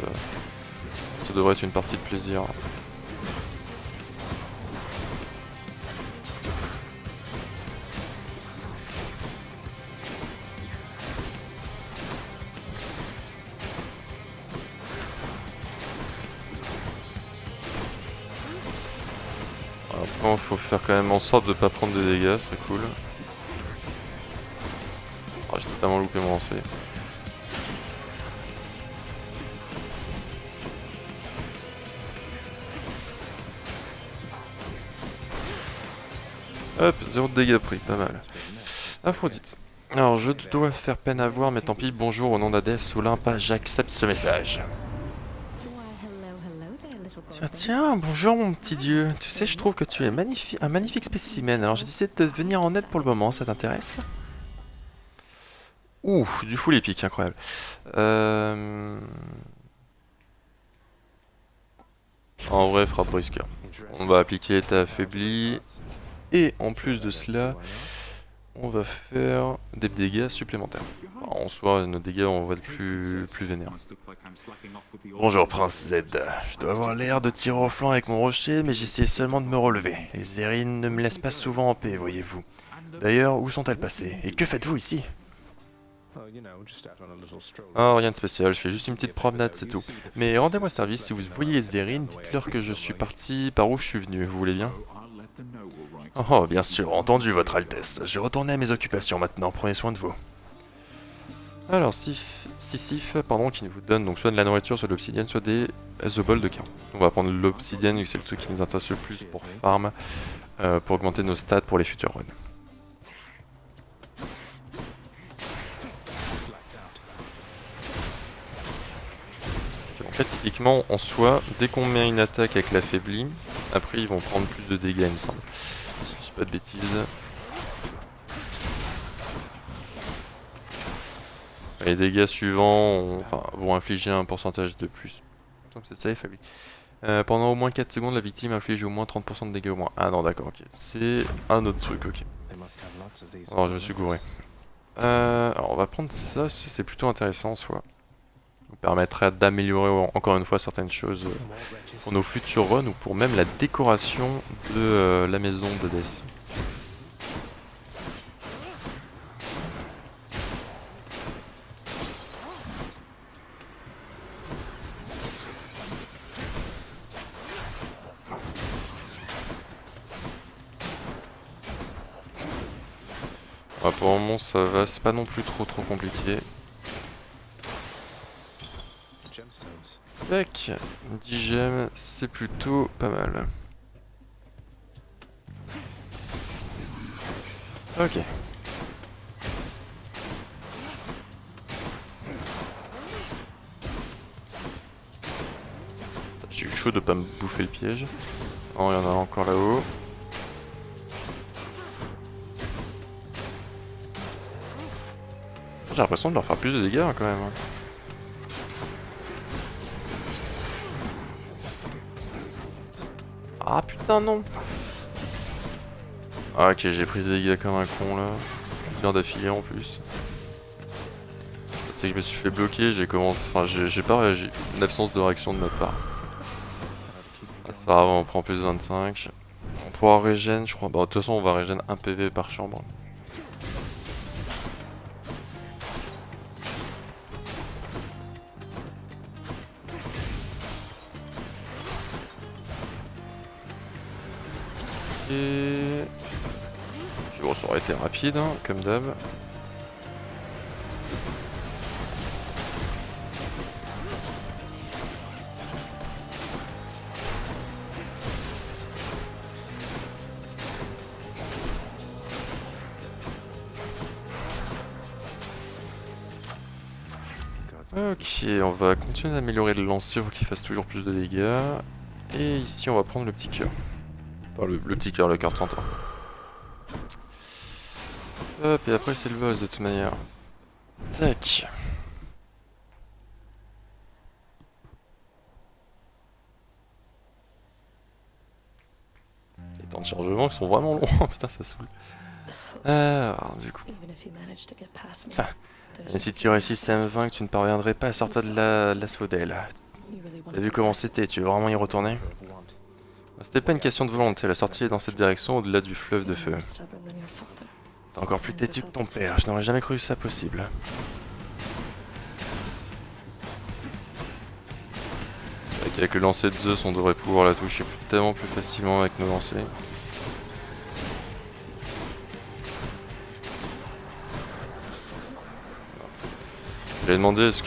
ça devrait être une partie de plaisir. Après il faut faire quand même en sorte de pas prendre de dégâts, ce serait cool. Oh, j'ai totalement loupé mon lancer. Hop, 0 de dégâts pris, pas mal. Aphrodite. Alors je dois faire peine à voir, mais tant pis, bonjour au nom d'Hadès, Olympe, j'accepte ce message. Tiens, bonjour mon petit dieu. Tu sais, je trouve que tu es un magnifique spécimen, alors j'ai décidé de te venir en aide pour le moment, ça t'intéresse? Ouh, du full épique, incroyable. En vrai, frappe brisqueur. On va appliquer état affaibli. Et en plus de cela, on va faire des dégâts supplémentaires. Alors, en soi, nos dégâts, on va être plus vénères. Bonjour Prince Z. Je dois avoir l'air de tirer au flanc avec mon rocher, mais j'essaie seulement de me relever. Les Zérines ne me laissent pas souvent en paix, voyez-vous. D'ailleurs, où sont-elles passées? Et que faites-vous ici? Oh, rien de spécial, je fais juste une petite promenade, c'est tout. Mais rendez-moi service, si vous voyez les Zérines, dites-leur que je suis parti par où je suis venu, vous voulez bien? Oh, bien sûr, entendu, votre Altesse. Je vais retourner à mes occupations maintenant, prenez soin de vous. Alors, Sisyphe, pardon, qui vous donne donc soit de la nourriture, soit de l'obsidienne, soit des The de caron. On va prendre l'obsidienne, vu que c'est le truc qui nous intéresse le plus pour farm, pour augmenter nos stats pour les futurs runs. Donc là, typiquement, en soi, dès qu'on met une attaque avec l'affaibli, Après ils vont prendre plus de dégâts il me semble. Si je dis pas de bêtises. Les dégâts suivants vont infliger un pourcentage de plus. C'est safe, oui. Pendant au moins 4 secondes, la victime inflige au moins 30% de dégâts au moins. Ah non, d'accord, ok. C'est un autre truc, ok. Alors, je me suis gouré. Alors, on va prendre ça, c'est plutôt intéressant en soi. Ça nous permettra d'améliorer encore une fois certaines choses pour nos futurs runs ou pour même la décoration de la maison d'Hadès. Pour le moment ça va, c'est pas non plus trop compliqué. Tac, 10 gemmes, c'est plutôt pas mal. Ok. J'ai eu chaud de pas me bouffer le piège. Oh, il y en a encore là-haut. J'ai l'impression de leur faire plus de dégâts hein, quand même. Ah putain non. Ah, ok, j'ai pris des dégâts comme un con là. Plusieurs d'affilée en plus. C'est que je me suis fait bloquer, j'ai commencé. Enfin, j'ai pas réagi. Une absence de réaction de ma part. Ah, c'est pas grave, on prend plus 25. On pourra régène, je crois. Bah, de toute façon, on va régène 1 PV par chambre. Et... bon, ça aurait été rapide, hein, comme d'hab. Ok, on va continuer d'améliorer le lancer pour qu'il fasse toujours plus de dégâts. Et ici, on va prendre le petit cœur. Enfin, le petit cœur, le cœur de centaure. Hop, et après, c'est le boss de toute manière. Tac. Les temps de chargement qui sont vraiment longs, putain, ça saoule. Alors, du coup. Et si tu réussissais à me vaincre, tu ne parviendrais pas à sortir de la Swaudel. T'as vu comment c'était, tu veux vraiment y retourner? C'était pas une question de volonté, la sortie est dans cette direction, au-delà du fleuve de feu. T'es encore plus têtu que ton père, je n'aurais jamais cru ça possible. Avec le lancer de Zeus, on devrait pouvoir la toucher tellement plus facilement avec nos lancers. J'avais demandé est-ce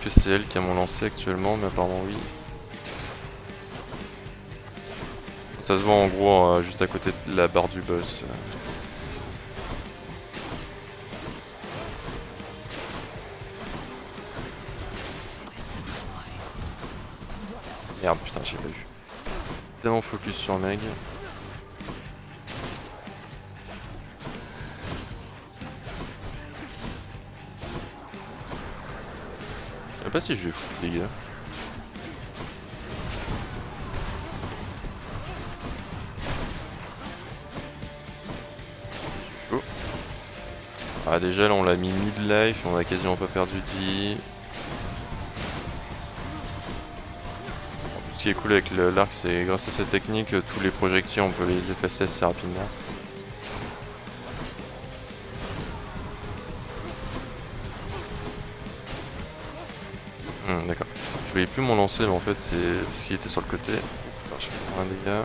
que c'est elle qui a mon lancer actuellement, mais apparemment oui. Ça se voit en gros juste à côté de la barre du boss. Merde, putain, j'ai pas vu. Tellement focus sur Meg. Je sais pas si je vais foutre les gars. C'est chaud. Ah déjà là on l'a mis mid-life, on a quasiment pas perdu de vie. Ce qui est cool avec l'arc, c'est grâce à cette technique, tous les projectiles on peut les effacer assez rapidement. D'accord. Je voyais plus mon lancer, mais en fait c'est parce qu'il était sur le côté. Putain, je fais un dégât.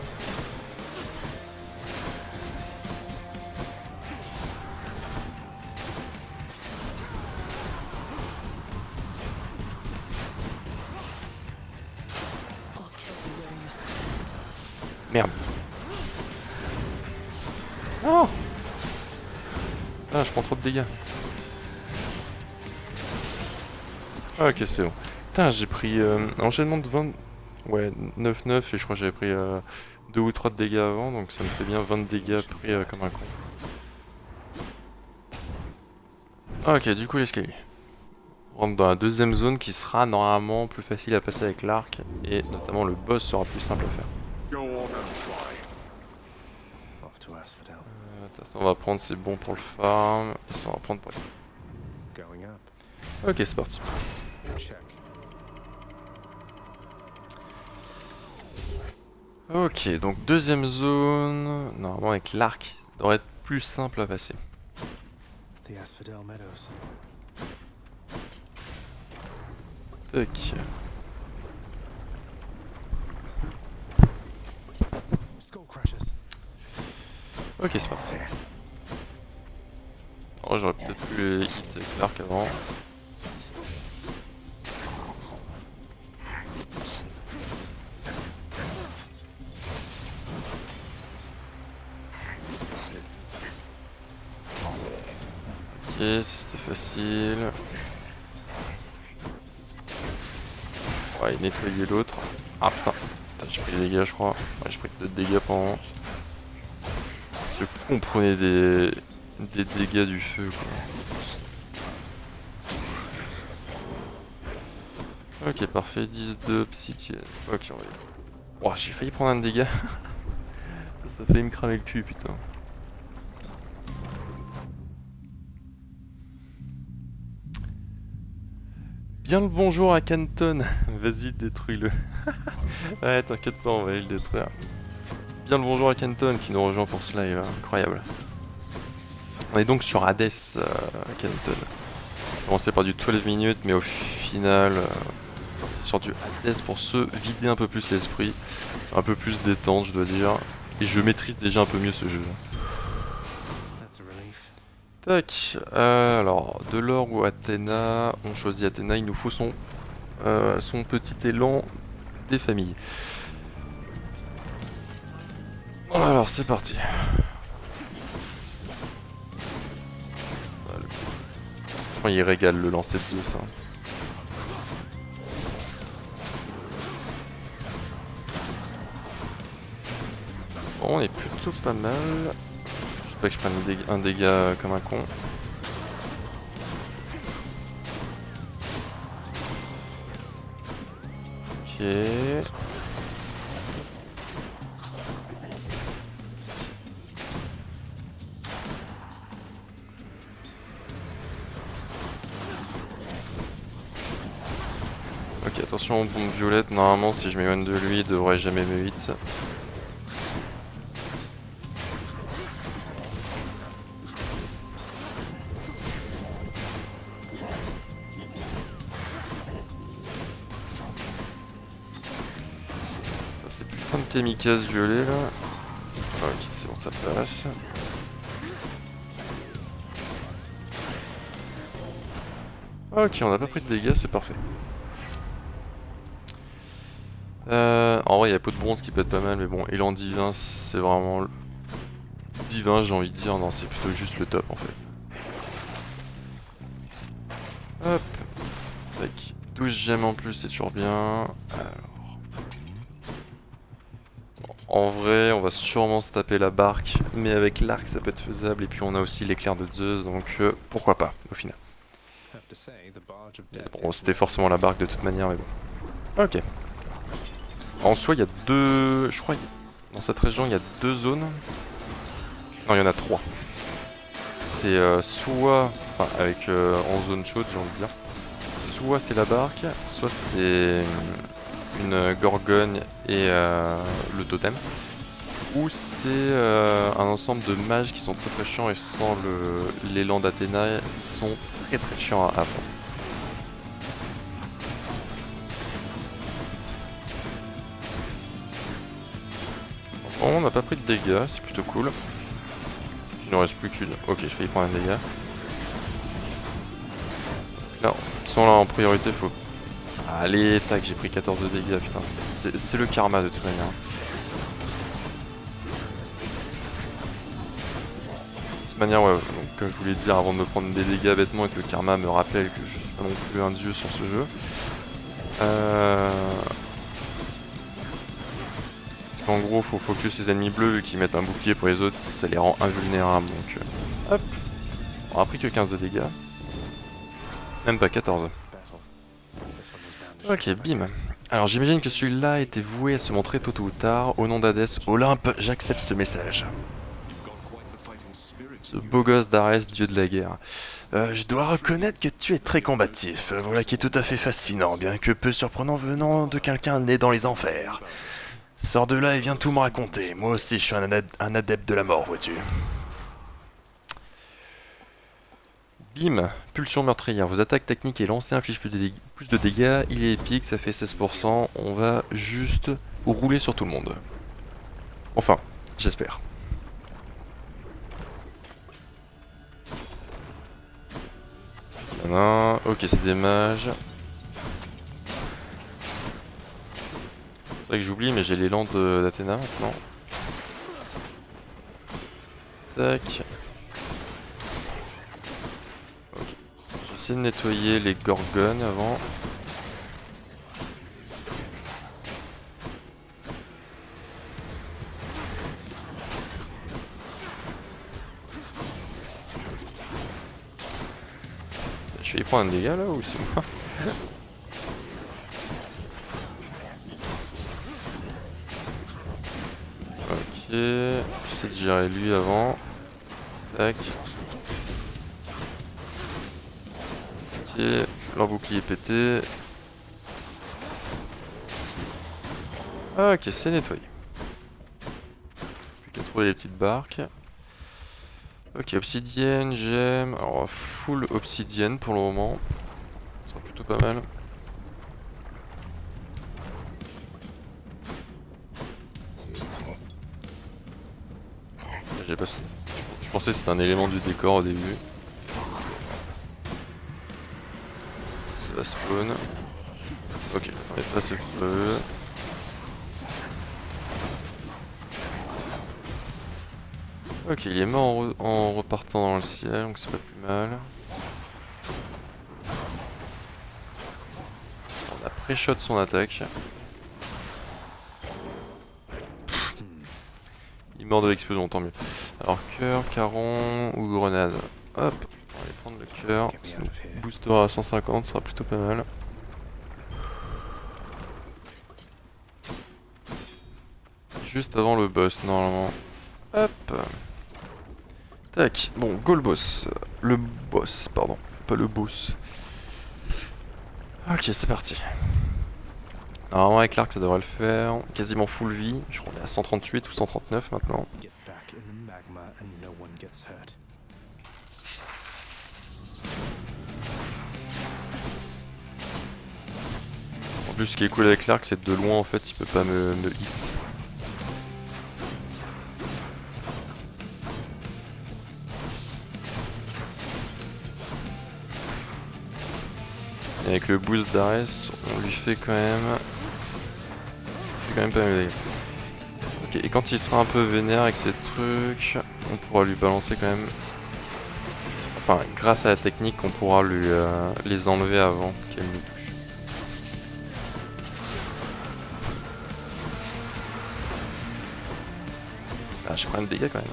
Merde. Oh ah, je prends trop de dégâts. Ah, ok, c'est bon. Putain, j'ai pris un enchaînement de 20... Ouais, 9-9 et je crois que j'avais pris 2 ou 3 de dégâts avant, donc ça me fait bien 20 de dégâts pris comme un con. Ok, du coup l'escalier. On rentre dans la deuxième zone qui sera normalement plus facile à passer avec l'arc et notamment le boss sera plus simple à faire. De toute façon on va prendre, c'est bon pour le farm, et ça on va prendre pour les... Ok, c'est parti. Ok, donc deuxième zone, normalement avec l'arc, ça devrait être plus simple à passer. Tac. Ok, c'est parti. Oh, j'aurais peut-être pu les hit avec l'arc avant. Ok, c'était facile. Ouais, nettoyer l'autre. Ah putain, j'ai pris les dégâts je crois. Ouais, j'ai pris peut-être des dégâts pendant. Ce coup on prenait des dégâts du feu quoi. Ok, parfait, 10 de obsidienne. Ok, on va y aller. Oh, j'ai failli prendre un dégât. Ça a failli me cramer le cul, putain. Bien le bonjour à Canton. Vas-y, détruis-le. Ouais, t'inquiète pas, on va aller le détruire. Bien le bonjour à Canton qui nous rejoint pour ce live, incroyable. On est donc sur Hades, Canton. Commencé par du 12 minutes, mais au final, parti sur du Hades pour se vider un peu plus l'esprit, un peu plus détente, je dois dire. Et je maîtrise déjà un peu mieux ce jeu. Tac, alors, de l'or ou Athéna, on choisit Athéna, il nous faut son petit élan des familles. Alors, c'est parti. Franchement, il régale le lancer de Zeus. Hein. Bon, on est plutôt pas mal. J'espère que je prenne un dégât comme un con. Ok. Ok, attention aux bombes violettes. Normalement, si je m'éloigne de lui, il devrait jamais me hit. C'est putain de kamikaze violet là. Ok, c'est bon, ça passe. Ok, on n'a pas pris de dégâts, c'est parfait. En vrai, il y a peu de bronze qui peut être pas mal, mais bon, élan divin, c'est vraiment divin, j'ai envie de dire. Non, c'est plutôt juste le top en fait. Hop. Tac. 12 gemmes en plus, c'est toujours bien. Alors. Bon, en vrai, on va sûrement se taper la barque, mais avec l'arc, ça peut être faisable. Et puis, on a aussi l'éclair de Zeus, donc pourquoi pas, au final. Bon, c'était forcément la barque de toute manière, mais bon. Ok. En soi, il y a deux... Je crois dans cette région, il y a 2 zones. Non, il y en a 3. C'est soit... Enfin, avec en zone chaude, j'ai envie de dire. Soit c'est la barque, soit c'est une gorgone et le totem. Ou c'est un ensemble de mages qui sont très très chiants et sans l'élan d'Athéna, ils sont très très chiants à affronter. Bon, on n'a pas pris de dégâts, c'est plutôt cool. Il ne reste plus qu'une. Ok, je failli prendre un dégât. Là, sans là en priorité, faut... Allez, tac, j'ai pris 14 de dégâts, putain. C'est le karma de toute manière. De toute manière, ouais, donc comme je voulais dire avant de me prendre des dégâts bêtement et que le karma me rappelle que je suis pas non plus un dieu sur ce jeu. En gros, faut focus les ennemis bleus qui mettent un bouclier pour les autres, ça les rend invulnérables. Donc, hop. On a pris que 15 de dégâts. Même pas 14. Ok, bim. Alors j'imagine que celui-là était voué à se montrer tôt ou tard. Au nom d'Hadès, Olympe, j'accepte ce message. Ce beau gosse d'Arès, dieu de la guerre. Je dois reconnaître que tu es très combatif. Voilà qui est tout à fait fascinant, bien que peu surprenant venant de quelqu'un né dans les enfers. Sors de là et viens tout me raconter. Moi aussi je suis un adepte de la mort, vois-tu. Bim, pulsion meurtrière. Vos attaques techniques et lancers infligent plus de dégâts. Il est épique, ça fait 16%. On va juste rouler sur tout le monde. Enfin, j'espère. Non, ok, c'est des mages. C'est vrai que j'oublie, mais j'ai l'élan d'Athéna maintenant. Tac. Ok. Je vais essayer de nettoyer les gorgones avant. Je vais y prendre un dégât là ou c'est moi? Ok, j'essaie de gérer lui avant. Tac. Ok, leur bouclier pété. Ah, ok, c'est nettoyé. Plus qu'à trouver les petites barques. Ok, obsidienne, j'aime. Alors, full obsidienne pour le moment. Ça sera plutôt pas mal. J'ai pas... Je pensais que c'était un élément du décor au début. Ça va spawn. Ok, on est pas ce feu. Ok, il est mort en repartant dans le ciel, donc c'est pas plus mal. On a pré-shot son attaque. Il est mort de l'explosion, tant mieux. Alors cœur, caron ou grenade. Hop, on va aller prendre le cœur. Ça nous boostera à 150, ça sera plutôt pas mal. Juste avant le boss normalement. Hop. Tac, bon, go le boss. Le boss, pardon, pas le boss. Ok, c'est parti. Normalement avec l'arc ça devrait le faire. Quasiment full vie, je crois qu'on est à 138 ou 139 maintenant. En plus ce qui est cool avec l'arc c'est que de loin en fait il peut pas me hit. Et avec le boost d'Ares, on lui fait quand même... pas mal de dégâts. Ok, et quand il sera un peu vénère avec ses trucs, on pourra lui balancer quand même... Enfin, grâce à la technique, on pourra lui les enlever avant qu'elle nous touche. Ah, je prends le dégât quand même.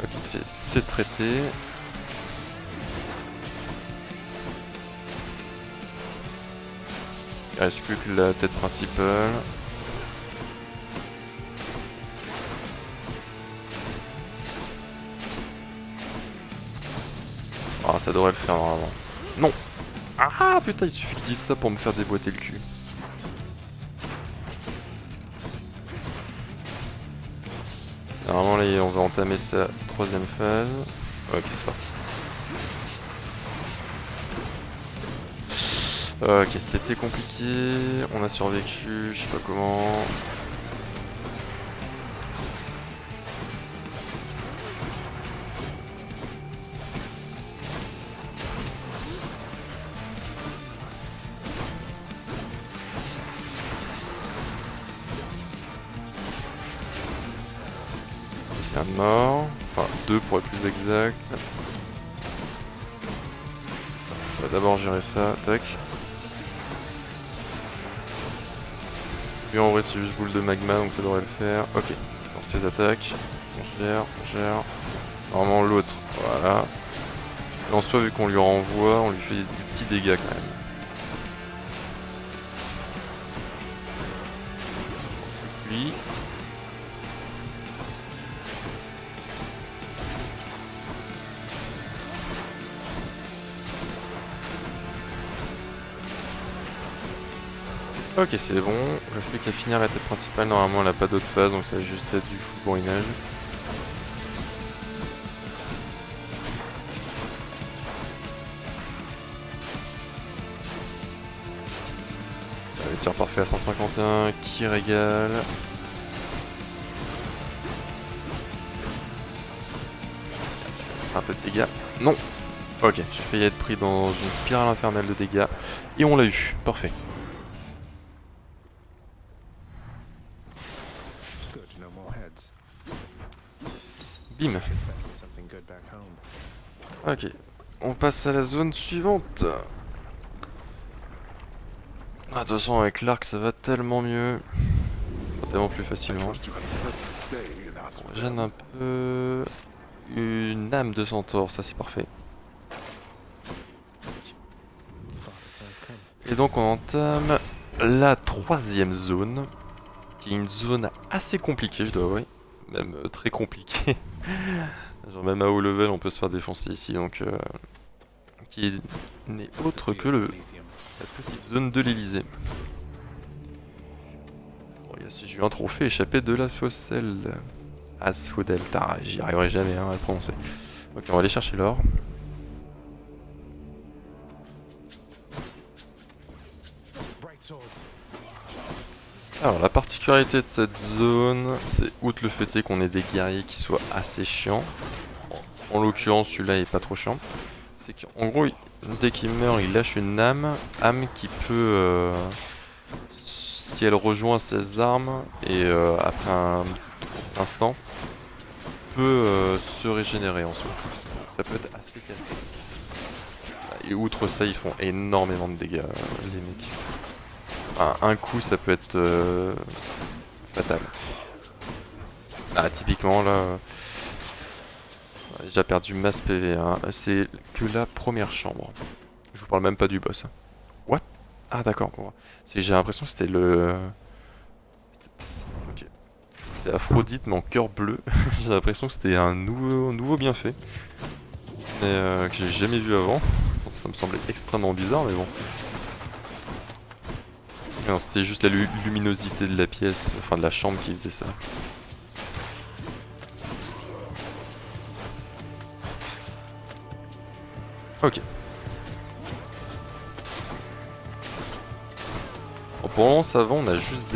Ok, c'est traité. Il reste plus que la tête principale. Ah, ça devrait le faire normalement. Non! Ah putain, il suffit qu'ils disent ça pour me faire déboîter le cul. Normalement là on va entamer sa troisième phase. Ok, c'est parti. Ok, c'était compliqué, on a survécu, je sais pas comment. mort. Enfin 2 pour être plus exact. On va d'abord gérer ça, tac. Lui en vrai c'est juste boule de magma donc ça devrait le faire. Ok, dans ses attaques, on gère. Normalement l'autre, voilà. Et en soi vu qu'on lui renvoie, on lui fait des petits dégâts quand même. Lui. Ok c'est bon, reste plus qu'à finir la tête principale, normalement elle a pas d'autre phase donc ça va juste être du full bourrinage. Le tir parfait à 151 qui régale. Un peu de dégâts. Non. Ok, j'ai failli être pris dans une spirale infernale de dégâts. Et on l'a eu, parfait. Bim. Ok, on passe à la zone suivante. Ah, de toute façon avec l'arc ça va tellement mieux. Tellement plus facilement. On gêne un peu. Une âme de centaure, ça c'est parfait. Et donc on entame la 3e zone. Qui est une zone assez compliquée je dois avouer. Même très compliquée. Genre même à haut level on peut se faire défoncer ici donc qui n'est autre que la petite zone de l'Elysée. Bon, j'ai eu un trophée échappé de la fosselle. Asphodel, j'y arriverai jamais à le prononcer. Ok on va aller chercher l'or. Alors la particularité de cette zone, c'est outre le fait qu'on ait des guerriers qui soient assez chiants, en l'occurrence celui-là est pas trop chiant, c'est qu'en gros dès qu'il meurt il lâche une âme qui peut, si elle rejoint ses armes et après un instant, peut se régénérer en soi. Donc ça peut être assez casse-tête. Et outre ça ils font énormément de dégâts les mecs. Un coup ça peut être fatal. Ah typiquement là j'ai déjà perdu masse PV hein. C'est que la première chambre. Je vous parle même pas du boss. What? Ah d'accord. J'ai l'impression que c'était ok. C'était Aphrodite mais en cœur bleu. J'ai l'impression que c'était un nouveau bienfait. Mais que j'ai jamais vu avant. Ça me semblait extrêmement bizarre mais bon. Non, c'était juste la luminosité de la pièce, enfin de la chambre qui faisait ça. Ok. Bon, pour le moment ça va, on a juste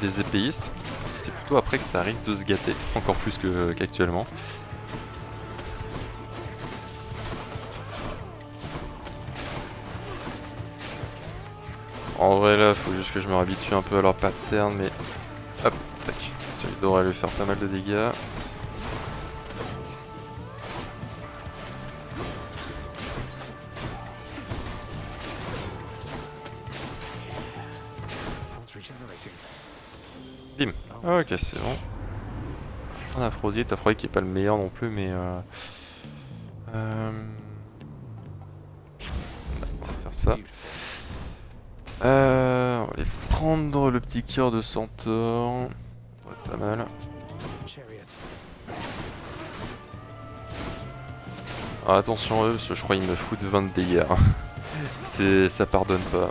des épéistes. C'est plutôt après que ça risque de se gâter, encore plus qu'actuellement. En vrai là, faut juste que je me réhabitue un peu à leur pattern, mais... Hop, tac. Ça devrait lui faire pas mal de dégâts. Bim. Ok, c'est bon. Un Aphrodite qui est pas le meilleur non plus, mais... On va faire ça. On va aller prendre le petit cœur de centaure. Ça va être pas mal. Alors attention eux, parce que je crois qu'ils me foutent 20 de dégâts. Ça pardonne pas.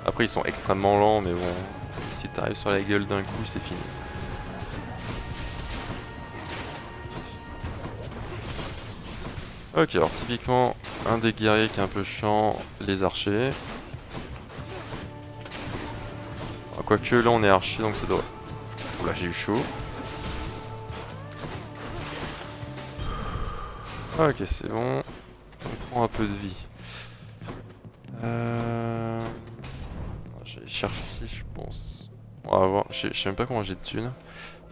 Après ils sont extrêmement lents, mais bon, si t'arrives sur la gueule d'un coup, c'est fini. Ok, alors typiquement, un des guerriers qui est un peu chiant, les archers. Quoique là on est archer, donc ça doit... Oula, j'ai eu chaud. Ok, c'est bon. On prend un peu de vie. Je vais chercher, je pense. On va voir, je sais même pas comment j'ai de thunes.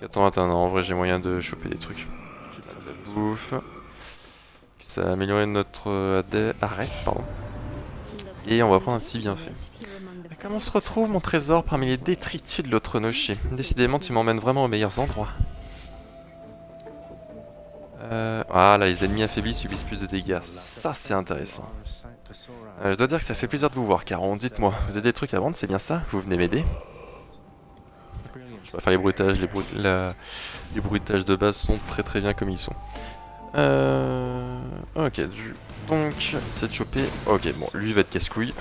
421, non, en vrai j'ai moyen de choper des trucs. Je vais prendre de la bouffe. Ça a amélioré notre Ares, pardon. Et on va prendre un petit bienfait. Comment se retrouve mon trésor parmi les détritus de l'autre nocher? Décidément, tu m'emmènes vraiment aux meilleurs endroits. Ah là, les ennemis affaiblis subissent plus de dégâts. Ça, c'est intéressant. Je dois dire que ça fait plaisir de vous voir, Caron. Dites-moi, vous avez des trucs à vendre, c'est bien ça? Vous venez m'aider? Je vais faire les bruitages. Les bruitages de base sont très très bien comme ils sont. Ok, donc, c'est de choper... Ok, bon, lui va être casse-couille.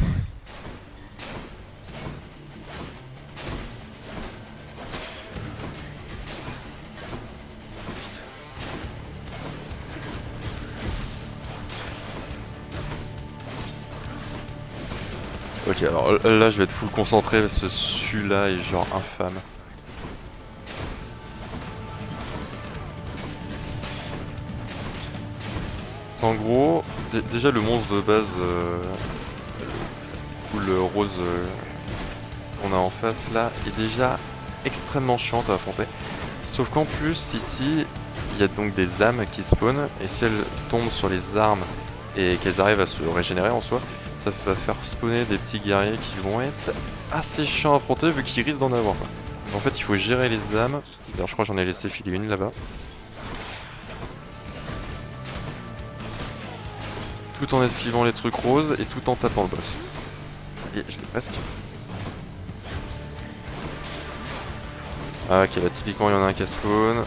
Ok, alors là je vais être full concentré parce que celui-là est genre infâme. C'est en gros, déjà le monstre de base, le rose qu'on a en face là, est déjà extrêmement chiante à affronter. Sauf qu'en plus ici, il y a donc des âmes qui spawnent, et si elles tombent sur les armes et qu'elles arrivent à se régénérer en soi, ça va faire spawner des petits guerriers qui vont être assez chiants à affronter vu qu'ils risquent d'en avoir. Donc en fait il faut gérer les âmes. D'ailleurs je crois que j'en ai laissé filer une là-bas. Tout en esquivant les trucs roses et tout en tapant le boss. Allez, je l'ai presque. Ah ok, là typiquement il y en a un qui a spawn.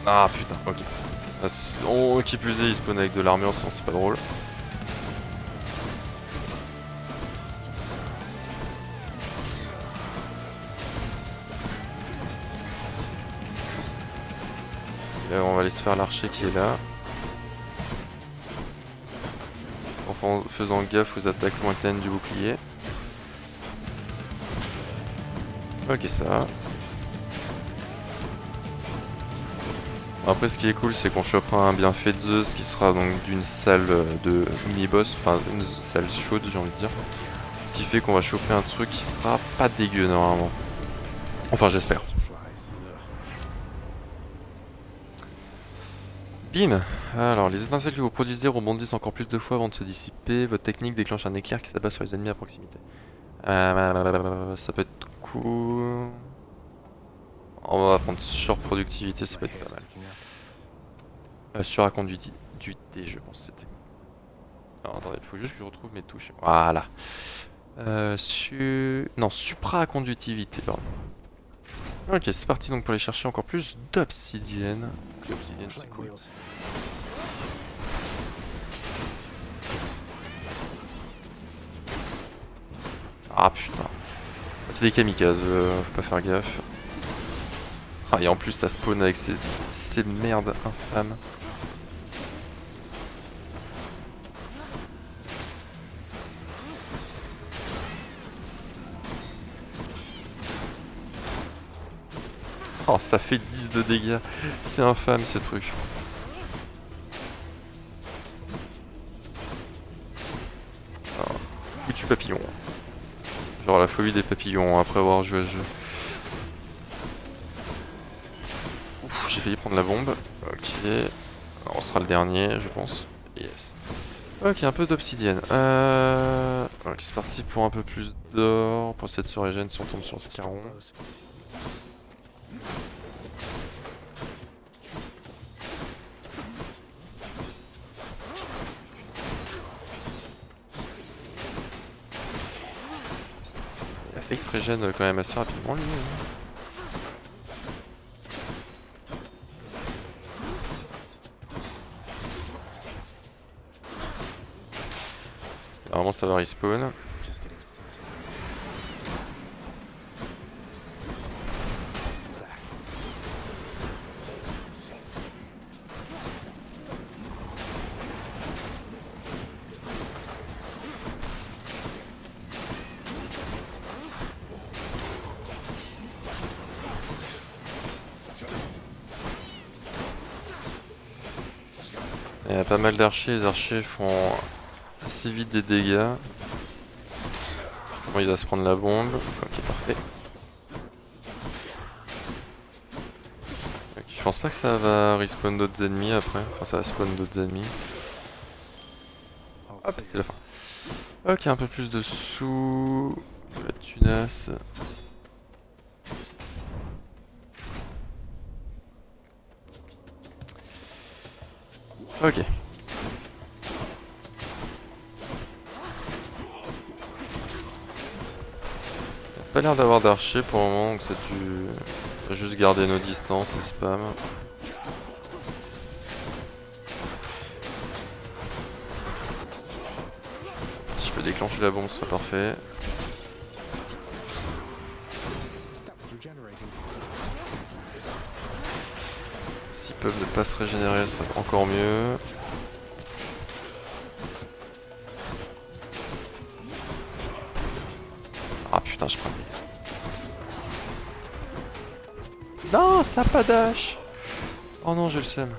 Ah putain, ok. Qui plus est, il spawn avec de l'armure, sinon c'est pas drôle. Et on va aller se faire l'archer qui est là. En faisant gaffe aux attaques lointaines du bouclier. Ok, ça va. Après ce qui est cool c'est qu'on chopera un bienfait de Zeus qui sera donc d'une salle de mini-boss, enfin une salle chaude j'ai envie de dire. Ce qui fait qu'on va choper un truc qui sera pas dégueu normalement. Enfin j'espère. Bim. Alors les étincelles que vous produisez rebondissent encore plus de fois avant de se dissiper. Votre technique déclenche un éclair qui s'abat sur les ennemis à proximité. Ça peut être cool. On va prendre surproductivité, ça peut être pas mal. Suraconduité, je pense c'était. Alors attendez, il faut juste que je retrouve mes touches. Voilà. Non, supraconductivité, pardon. Ok, c'est parti donc pour aller chercher encore plus d'obsidienne. L'obsidienne, c'est cool. Ah putain. C'est des kamikazes, faut pas faire gaffe. Ah, et en plus ça spawn avec ces merdes infâmes. Oh, ça fait 10 de dégâts. C'est infâme ces trucs. Alors, foutu papillon. Genre la phobie des papillons après avoir joué à ce jeu. Ouf, j'ai failli prendre la bombe. Ok. Alors, on sera le dernier, je pense. Yes. Ok, un peu d'obsidienne. Ok, c'est parti pour un peu plus d'or. Pour essayer de se régénérer si on tombe sur ce caron. Il a fait qu'il se régène quand même assez rapidement lui. Normalement ça va respawn. Il y a pas mal d'archers, les archers font assez vite des dégâts. Bon, il va se prendre la bombe. Ok, parfait. Okay, je pense pas que ça va respawn d'autres ennemis après. Enfin, ça va spawn d'autres ennemis. Hop, c'était la fin. Ok, un peu plus de sous. De la tunasse. Ok. Pas l'air d'avoir d'archers pour le moment, donc ça a dû juste garder nos distances et spam. Si je peux déclencher la bombe, ce serait parfait. S'ils peuvent ne pas se régénérer, ce serait encore mieux. Ah putain, je prends. Non, ça a pas dash. Oh non, j'ai le seum.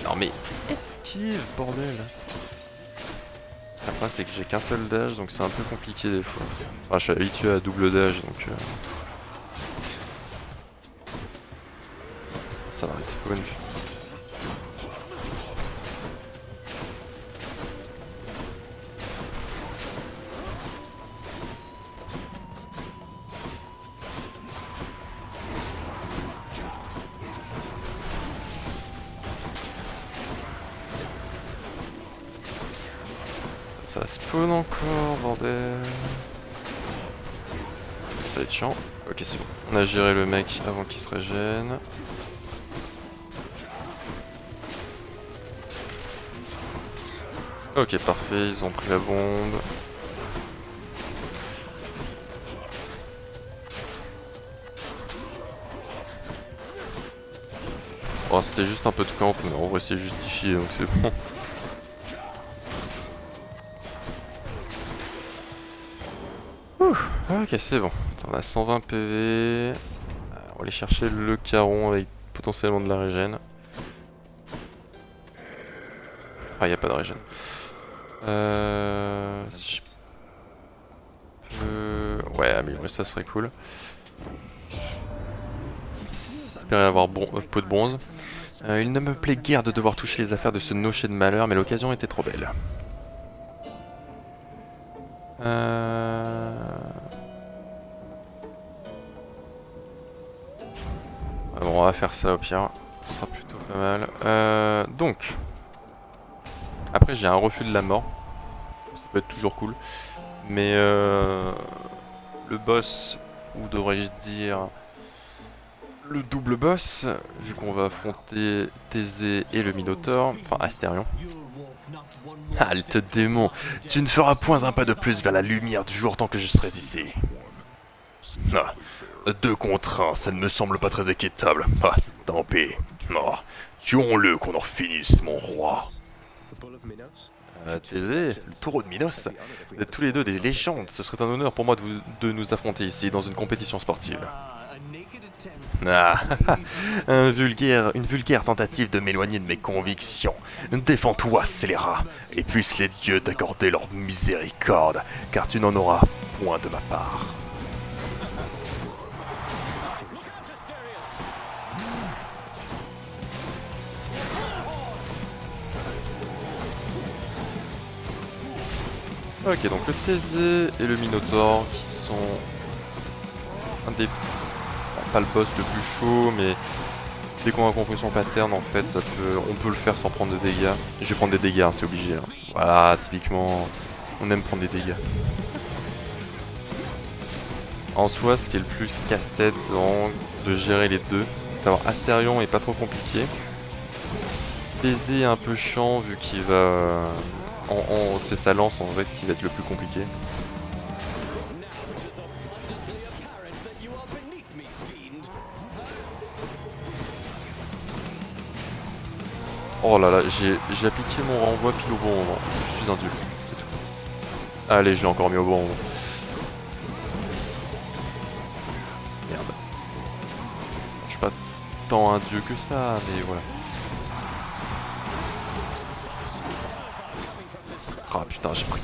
Non mais esquive, bordel. Après c'est que j'ai qu'un seul dash, donc c'est un peu compliqué des fois. Enfin, je suis habitué à double dash, donc ça va respawn. Ça spawn encore, bordel. Ça va être chiant. Ok, c'est bon. On a géré le mec avant qu'il se régène. Ok, parfait, ils ont pris la bombe. Bon, c'était juste un peu de camp, mais en vrai c'est justifié, donc c'est bon. Ok, c'est bon. On a 120 PV. On va aller chercher le caron avec potentiellement de la régène. Ah, il n'y a pas de régène. Si je peux... Ouais, améliorer ça serait cool. J'espérais avoir peau de bronze. Il ne me plaît guère de devoir toucher les affaires de ce nocher de malheur, mais l'occasion était trop belle. Bon, on va faire ça au pire. Ce sera plutôt pas mal. Donc. Après, j'ai un refus de la mort. Ça peut être toujours cool. Mais le boss, ou devrais-je dire le double boss, vu qu'on va affronter Thésée et le Minotaure, enfin Astérion. Halte démon, tu ne feras point un pas de plus vers la lumière du jour tant que je serai ici. Ah, 2 contre 1, ça ne me semble pas très équitable. Ah, tant pis. Oh, tuons-le qu'on en finisse, mon roi. Thésée, le taureau de Minos, vous êtes tous les deux des légendes. Ce serait un honneur pour moi de nous affronter ici dans une compétition sportive. Ah, une vulgaire tentative de m'éloigner de mes convictions. Défends-toi, scélérat, et puissent les dieux t'accorder leur miséricorde, car tu n'en auras point de ma part. Ok, donc le Thésée et le Minotaure qui sont un des... pas le boss le plus chaud, mais dès qu'on a compris son pattern, en fait, on peut le faire sans prendre de dégâts. Je vais prendre des dégâts, hein, c'est obligé. Hein. Voilà, typiquement, on aime prendre des dégâts. En soi, ce qui est le plus casse-tête, c'est vraiment de gérer les deux. Savoir Astérion est pas trop compliqué. Thésée est un peu chiant vu qu'il va... c'est sa lance en fait qui va être le plus compliqué. Oh là là, j'ai appliqué mon renvoi pile au bon moment. Je suis un dieu, c'est tout. Allez, je l'ai encore mis au bon moment. Merde. Je suis pas tant un dieu que ça, mais voilà. Ah putain, j'ai pris.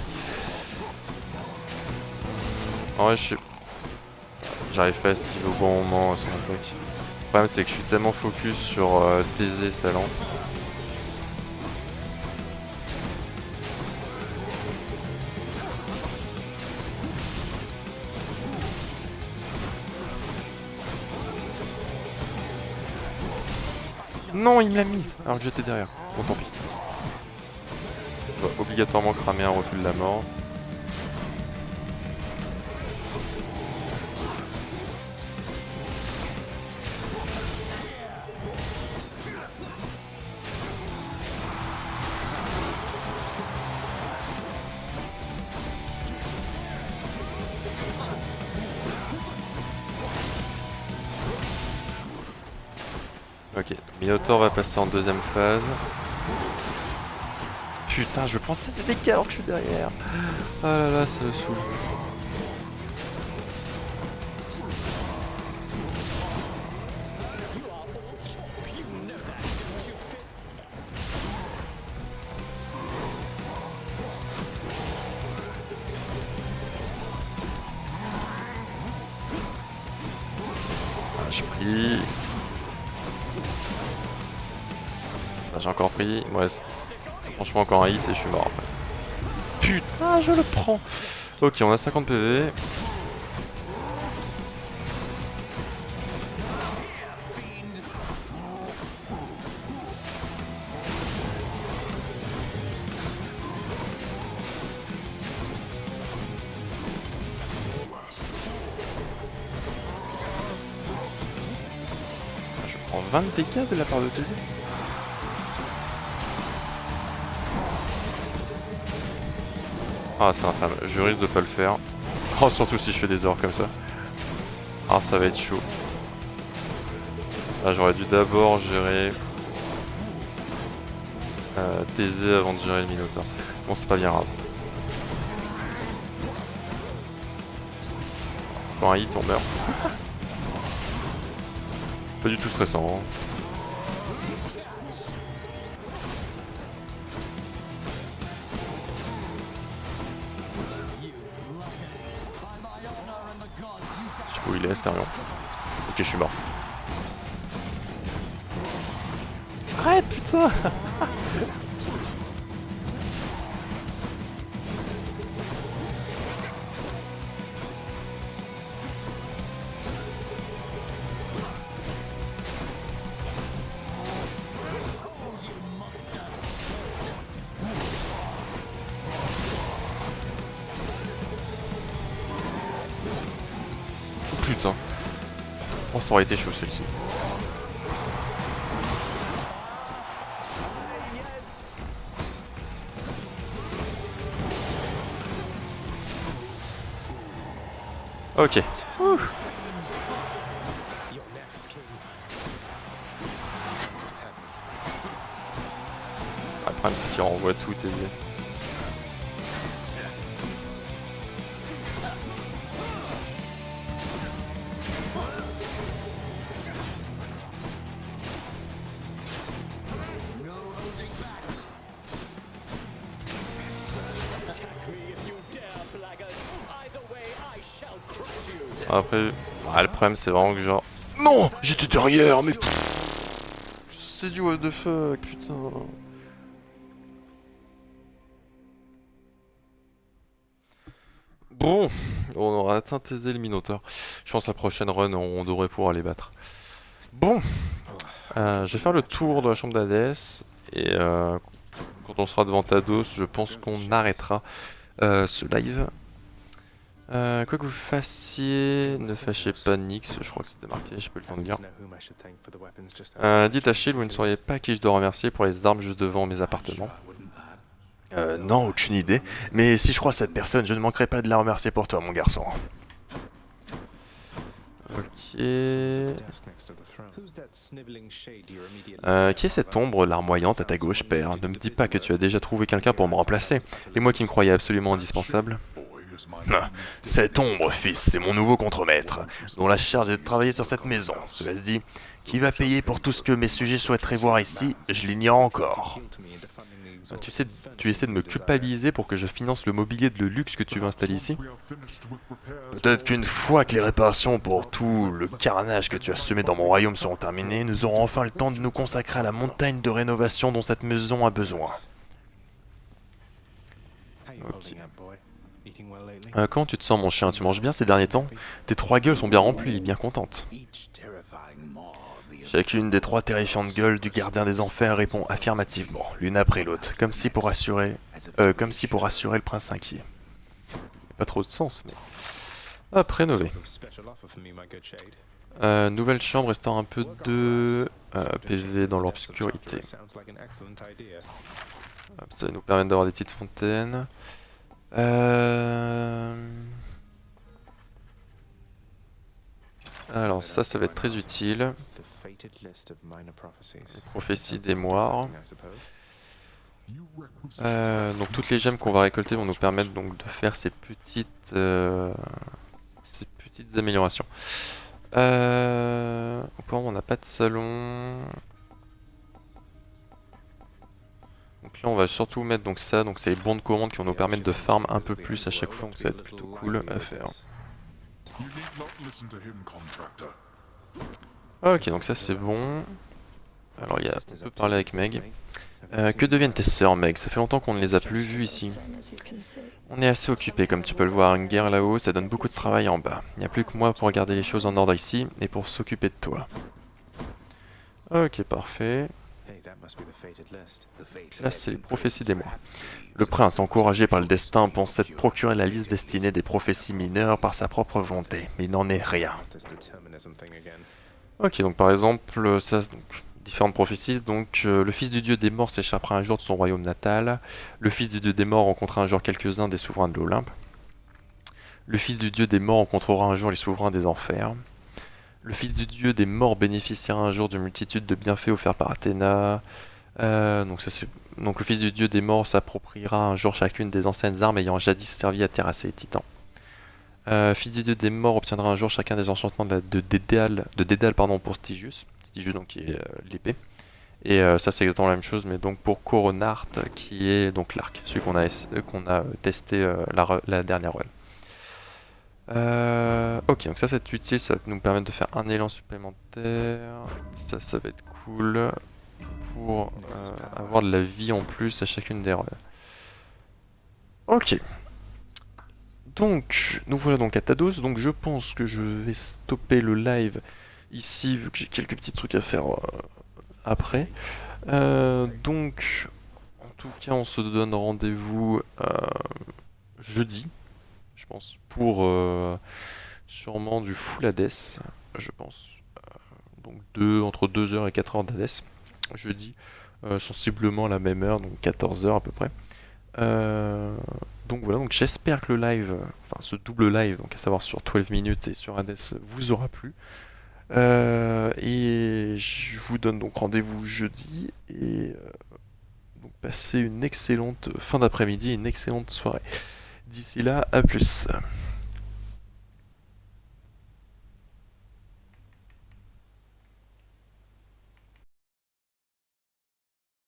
En vrai, j'arrive pas à esquiver au bon moment à son attaque. Le problème, c'est que je suis tellement focus sur taiser sa lance. Non, il me l'a mise alors que j'étais derrière. Bon, tant pis. On va obligatoirement cramer un recul de la mort. Ok, Minotaur va passer en deuxième phase. Putain, je prends 6 dégâts alors que je suis derrière. Ah là là, ça me saoule. Ah, j'ai pris. Ah, j'ai encore pris. Il me reste franchement encore un hit et je suis mort après. Putain, je le prends. Ok, on a 50 PV. Je prends 20 dégâts de la part de TZ. Ah, c'est infâme. Je risque de pas le faire. Oh, surtout si je fais des erreurs comme ça. Ah, ça va être chaud. Là, j'aurais dû d'abord gérer TZ avant de gérer le Minotaur. Bon, c'est pas bien grave. Pour un hit, on meurt. C'est pas du tout stressant. Hein. Je sais pas où il est, Astérion. Ok, je suis mort. Arrête, putain. Putain. Oh, ça aurait été chaud celle-ci. Ok. Ouh. Le problème c'est qu'il renvoie tout TZ. Après, le problème c'est vraiment que genre... Non, j'étais derrière, mais... C'est du what the fuck, putain. Bon, on aura atteint TZ le Minotaur. Je pense que la prochaine run, on devrait pouvoir les battre. Bon, je vais faire le tour de la chambre d'Hadès. Et quand on sera devant Tados, je pense qu'on arrêtera ce live. Quoi que vous fassiez, ne fâchez pas Nyx, je crois que c'était marqué, j'ai pas eu le temps de lire. Dites à Shield, vous ne sauriez pas qui je dois remercier pour les armes juste devant mes appartements. Non, aucune idée. Mais si je crois à cette personne, je ne manquerai pas de la remercier pour toi, mon garçon. Ok. Qui est cette ombre larmoyante à ta gauche, père? Ne me dis pas que tu as déjà trouvé quelqu'un pour me remplacer. Et moi qui me croyais absolument indispensable. Cette ombre, fils, c'est mon nouveau contremaître, dont la charge est de travailler sur cette maison. Cela se dit, qui va payer pour tout ce que mes sujets souhaiteraient voir ici, je l'ignore encore. Tu essaies de me culpabiliser pour que je finance le mobilier de luxe que tu veux installer ici? Peut-être qu'une fois que les réparations pour tout le carnage que tu as semé dans mon royaume seront terminées, nous aurons enfin le temps de nous consacrer à la montagne de rénovation dont cette maison a besoin. Ok. Comment tu te sens, mon chien? Tu manges bien ces derniers temps? Tes 3 gueules sont bien remplies, bien contentes. Chacune des 3 terrifiantes gueules du gardien des enfers répond affirmativement, l'une après l'autre, comme si pour rassurer le prince inquiet. Pas trop de sens, mais... Après rénové. Nouvelle chambre, restaure un peu de PV dans l'obscurité. Ça va nous permettre d'avoir des petites fontaines. Alors ça va être très utile. Prophétie des moires. Donc toutes les gemmes qu'on va récolter vont nous permettre donc de faire ces petites améliorations. Pour le moment, on n'a pas de salon. Donc là on va surtout mettre donc ça, donc c'est les bons de commande qui vont nous permettre de farm un peu plus à chaque fois, donc ça va être plutôt cool à faire. Ok, donc ça c'est bon. Alors on peut parler avec Meg. Que deviennent tes sœurs, Meg? Ça fait longtemps qu'on ne les a plus vues ici. On est assez occupés, comme tu peux le voir. Une guerre là-haut, ça donne beaucoup de travail en bas. Il n'y a plus que moi pour regarder les choses en ordre ici et pour s'occuper de toi. Ok, parfait. Là, c'est les prophéties des mois. Le prince, encouragé par le destin, pense s'être procuré la liste destinée des prophéties mineures par sa propre volonté, mais il n'en est rien. Ok, donc par exemple, ça, donc, différentes prophéties. Donc, le fils du dieu des morts s'échappera un jour de son royaume natal. Le fils du dieu des morts rencontrera un jour quelques-uns des souverains de l'Olympe. Le fils du dieu des morts rencontrera un jour les souverains des enfers. Le fils du dieu des morts bénéficiera un jour d'une multitude de bienfaits offerts par Athéna. Donc le fils du dieu des morts s'appropriera un jour chacune des anciennes armes ayant jadis servi à terrasser les titans. Fils du dieu des morts obtiendra un jour chacun des enchantements de Dédale pour Stygius. Stygius donc qui est l'épée. Et ça c'est exactement la même chose, mais donc pour Coronart qui est donc l'arc, celui qu'on a testé la dernière run. Ok, donc ça c'est utile, ça va nous permettre de faire un élan supplémentaire. Ça va être cool pour avoir de la vie en plus à chacune des runs. Ok. Donc, nous voilà donc à Tados, donc je pense que je vais stopper le live ici vu que j'ai quelques petits trucs à faire après. Donc, en tout cas, on se donne rendez-vous jeudi, je pense, pour sûrement du full Hades, je pense. Donc entre 2h et 4h d'Hades, jeudi, sensiblement à la même heure, donc 14h à peu près. Donc voilà, donc j'espère que le live, enfin ce double live, donc à savoir sur 12 minutes et sur Hades, vous aura plu. Et je vous donne donc rendez-vous jeudi et donc passez une excellente fin d'après-midi et une excellente soirée. D'ici là, à plus.